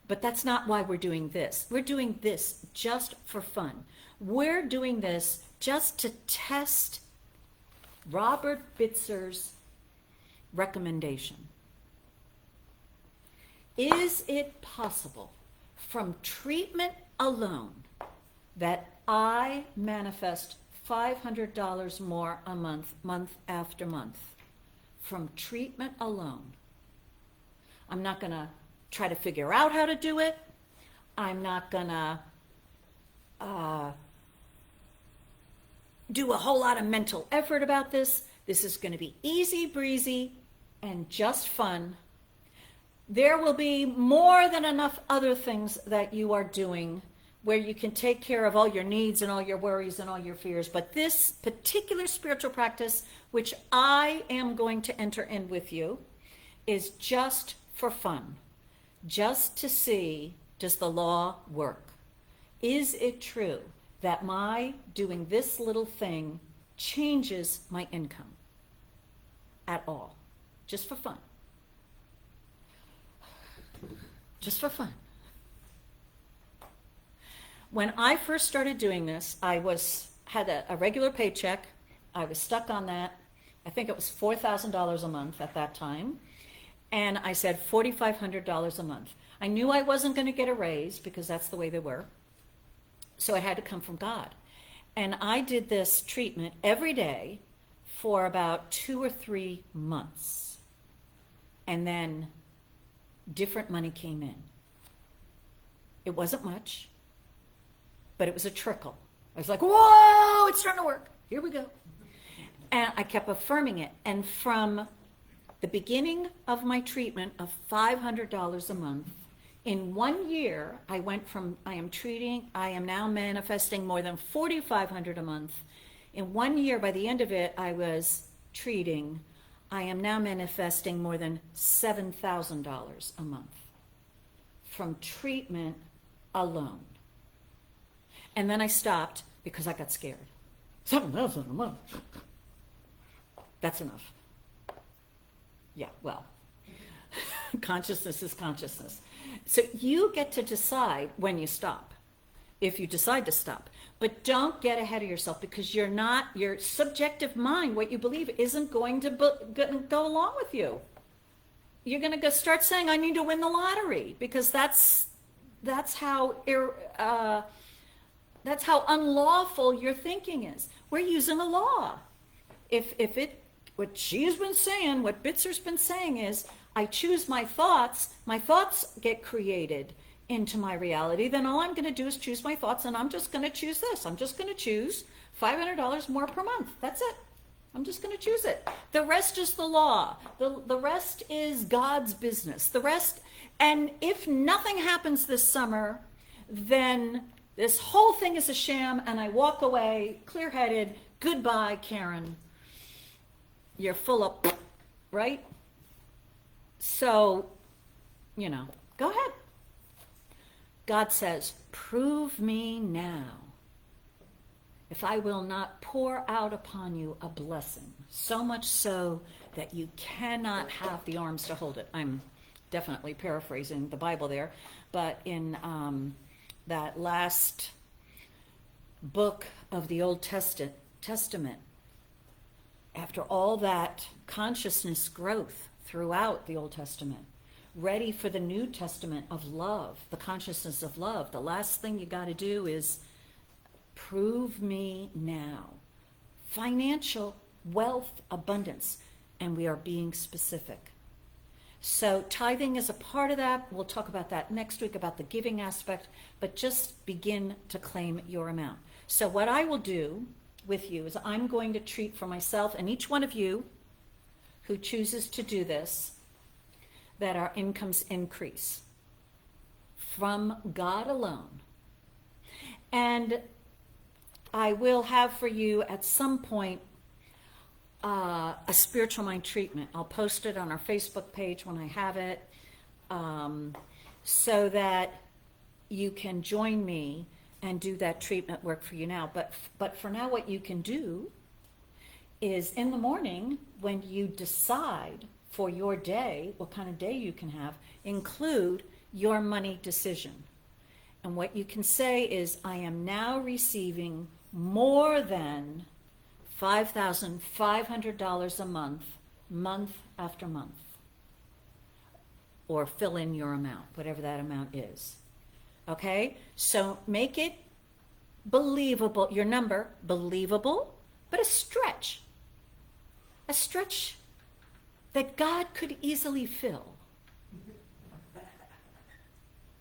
But that's not why we're doing this. We're doing this just for fun. We're doing this just to test Robert Bitzer's recommendation. Is it possible from treatment alone that I manifest $500 more a month, month after month? From treatment alone. I'm not going to try to figure out how to do it. I'm not gonna do a whole lot of mental effort about this. This is going to be easy breezy and just fun. There will be more than enough other things that you are doing where you can take care of all your needs and all your worries and all your fears. But this particular spiritual practice, which I am going to enter in with you, is just for fun. Just to see, does the law work? Is it true that my doing this little thing changes my income at all? Just for fun. Just for fun. When I first started doing this, I had a regular paycheck. I was stuck on that. I think it was $4,000 a month at that time. And I said $4,500 a month. I knew I wasn't going to get a raise because that's the way they were. So it had to come from God. And I did this treatment every day for about 2 or 3 months. And then different money came in. It wasn't much, but it was a trickle. I was like, whoa, it's starting to work. Here we go. And I kept affirming it. And from the beginning of my treatment of $500 a month, in 1 year, I went from, I am now manifesting more than $4,500 a month. In 1 year, by the end of it, I was treating, I am now manifesting more than $7,000 a month from treatment alone. And then I stopped because I got scared. 7,000 a month. That's enough. Yeah, well, consciousness is consciousness. So you get to decide when you stop, if you decide to stop. But don't get ahead of yourself, because you're not, your subjective mind, what you believe, isn't going to go along with you. You're going to start saying, I need to win the lottery, because that's how unlawful your thinking is. We're using a law. What she's been saying, what Bitzer's been saying is, I choose my thoughts get created into my reality, then all I'm going to do is choose my thoughts, and I'm just going to choose this. I'm just going to choose $500 more per month. That's it. I'm just going to choose it. The rest is the law. The rest is God's business. The rest, and if nothing happens this summer, then This whole thing is a sham, and I walk away clear-headed. Goodbye, Karen. You're full of, right? So, go ahead. God says, prove me now if I will not pour out upon you a blessing, so much so that you cannot have the arms to hold it. I'm definitely paraphrasing the Bible there, but in that last book of the Old Testament, after all that consciousness growth throughout the Old Testament, ready for the New Testament of love, the consciousness of love, the last thing you got to do is prove me now. Financial wealth, abundance, and we are being specific. So tithing is a part of that. We'll talk about that next week, about the giving aspect, but just begin to claim your amount. So what I will do with you is I'm going to treat for myself and each one of you who chooses to do this, that our incomes increase from God alone. And I will have for you at some point a spiritual mind treatment. I'll post it on our Facebook page when I have it, so that you can join me and do that treatment work for you now. But for now, what you can do is in the morning when you decide for your day, what kind of day you can have, include your money decision. And what you can say is, I am now receiving more than $5,500 a month after month. Or fill in your amount, whatever that amount is. Okay? So make it believable, your number, believable, but a stretch. A stretch that God could easily fill.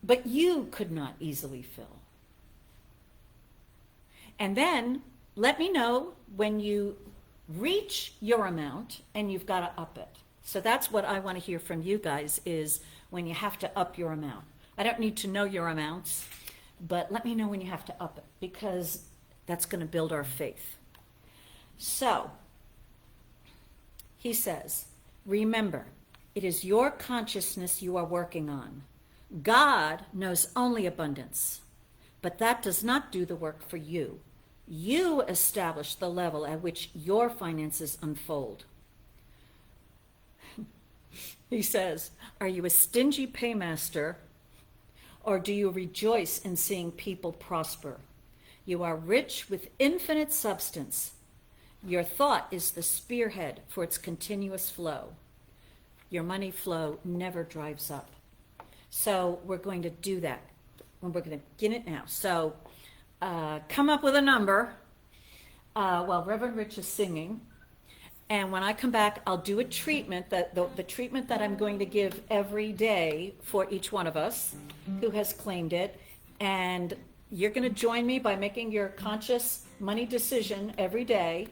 But you could not easily fill. And then let me know when you reach your amount and you've got to up it. So that's what I want to hear from you guys, is when you have to up your amount. I don't need to know your amounts, but let me know when you have to up it, because that's going to build our faith. So he says, remember, it is your consciousness you are working on. God knows only abundance, but that does not do the work for you. You establish the level at which your finances unfold. He says, are you a stingy paymaster, or do you rejoice in seeing people prosper? You are rich with infinite substance. Your thought is the spearhead for its continuous flow. Your money flow never dries up. So we're going to do that. And we're going to get it now. So come up with a number while Reverend Rich is singing. And when I come back, I'll do a treatment, the treatment that I'm going to give every day for each one of us who has claimed it. And you're going to join me by making your conscious money decision every day.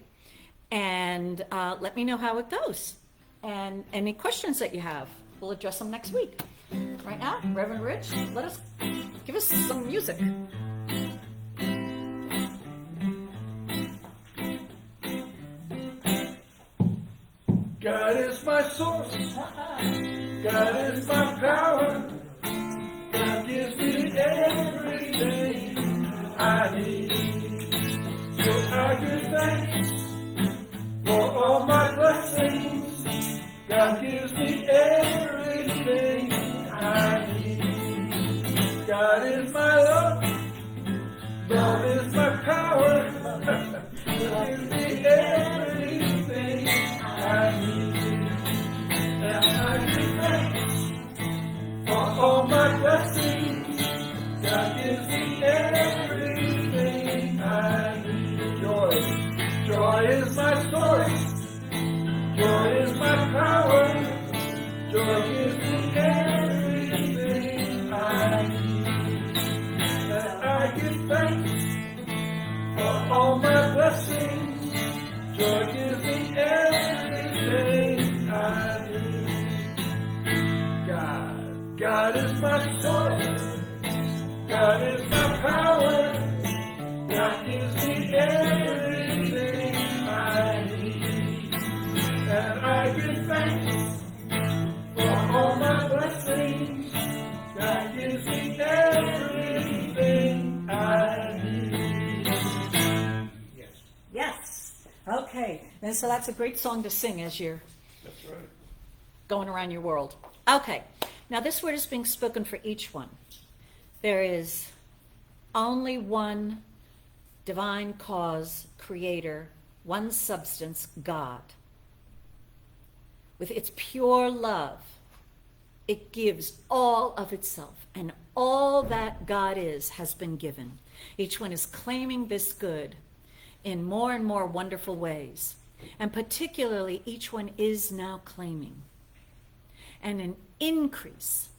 And let me know how it goes. And any questions that you have, we'll address them next week. Right now, Reverend Rich, give us some music. God is my source. God is my power. God gives me everything I need. So I give thanks for all my blessings. God gives me everything I need. God is my love. God is my power. God gives me everything I need. And I give thanks for all my blessings. God gives me everything I need. Joy is my source. Joy is my power. Joy gives me everything I need. And I give thanks for all my blessings. Joy gives me everything I need. God is my source. God is my power. And so that's a great song to sing as you're That's right. going around your world. Okay, now this word is being spoken for each one. There is only one divine cause, creator, one substance, God. With its pure love, it gives all of itself, and all that God is has been given. Each one is claiming this good in more and more wonderful ways. And particularly, each one is now claiming an increase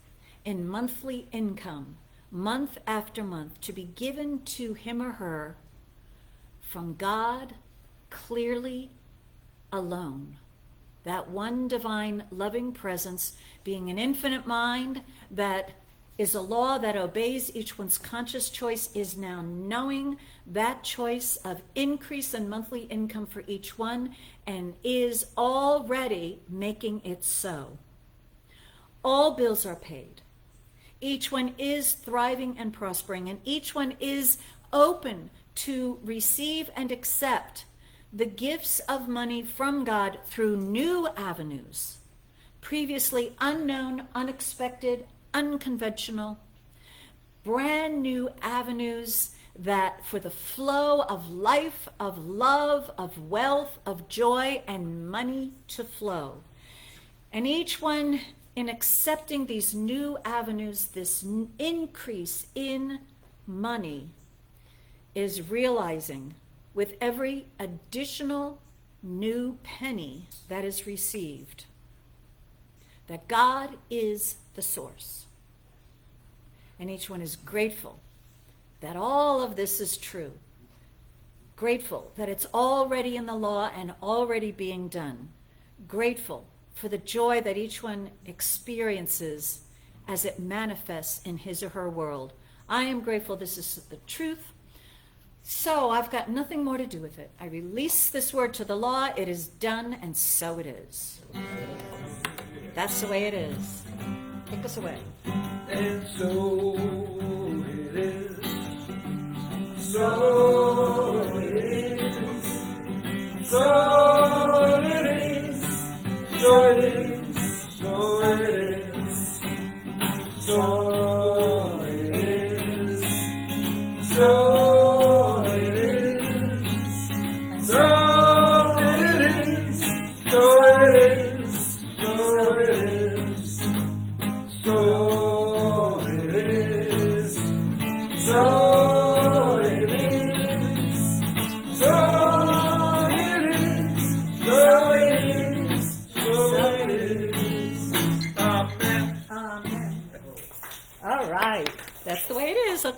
in monthly income, month after month, to be given to him or her from God clearly alone. That one divine loving presence, being an infinite mind that is a law that obeys each one's conscious choice, is now knowing that choice of increase in monthly income for each one and is already making it so. All bills are paid. Each one is thriving and prospering, and each one is open to receive and accept the gifts of money from God through new avenues, previously unknown, unexpected, unconventional, brand new avenues that for the flow of life, of love, of wealth, of joy, and money to flow. And each one, in accepting these new avenues, this increase in money, is realizing with every additional new penny that is received that God is the source. And each one is grateful that all of this is true. Grateful that it's already in the law and already being done. Grateful for the joy that each one experiences as it manifests in his or her world. I am grateful this is the truth. So I've got nothing more to do with it. I release this word to the law. It is done, and so it is. That's the way it is. Take us away. And so it is. So it is. So it is. So it is. So it is. So it is. So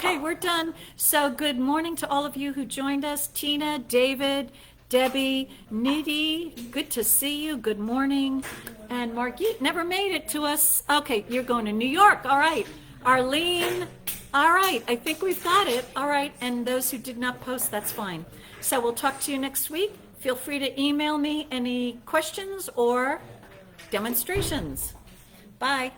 Okay, we're done. So good morning to all of you who joined us. Tina, David, Debbie, Nidhi, good to see you. Good morning. And Margit never made it to us. Okay, you're going to New York. All right. Arlene. All right. I think we've got it. All right. And those who did not post, that's fine. So we'll talk to you next week. Feel free to email me any questions or demonstrations. Bye.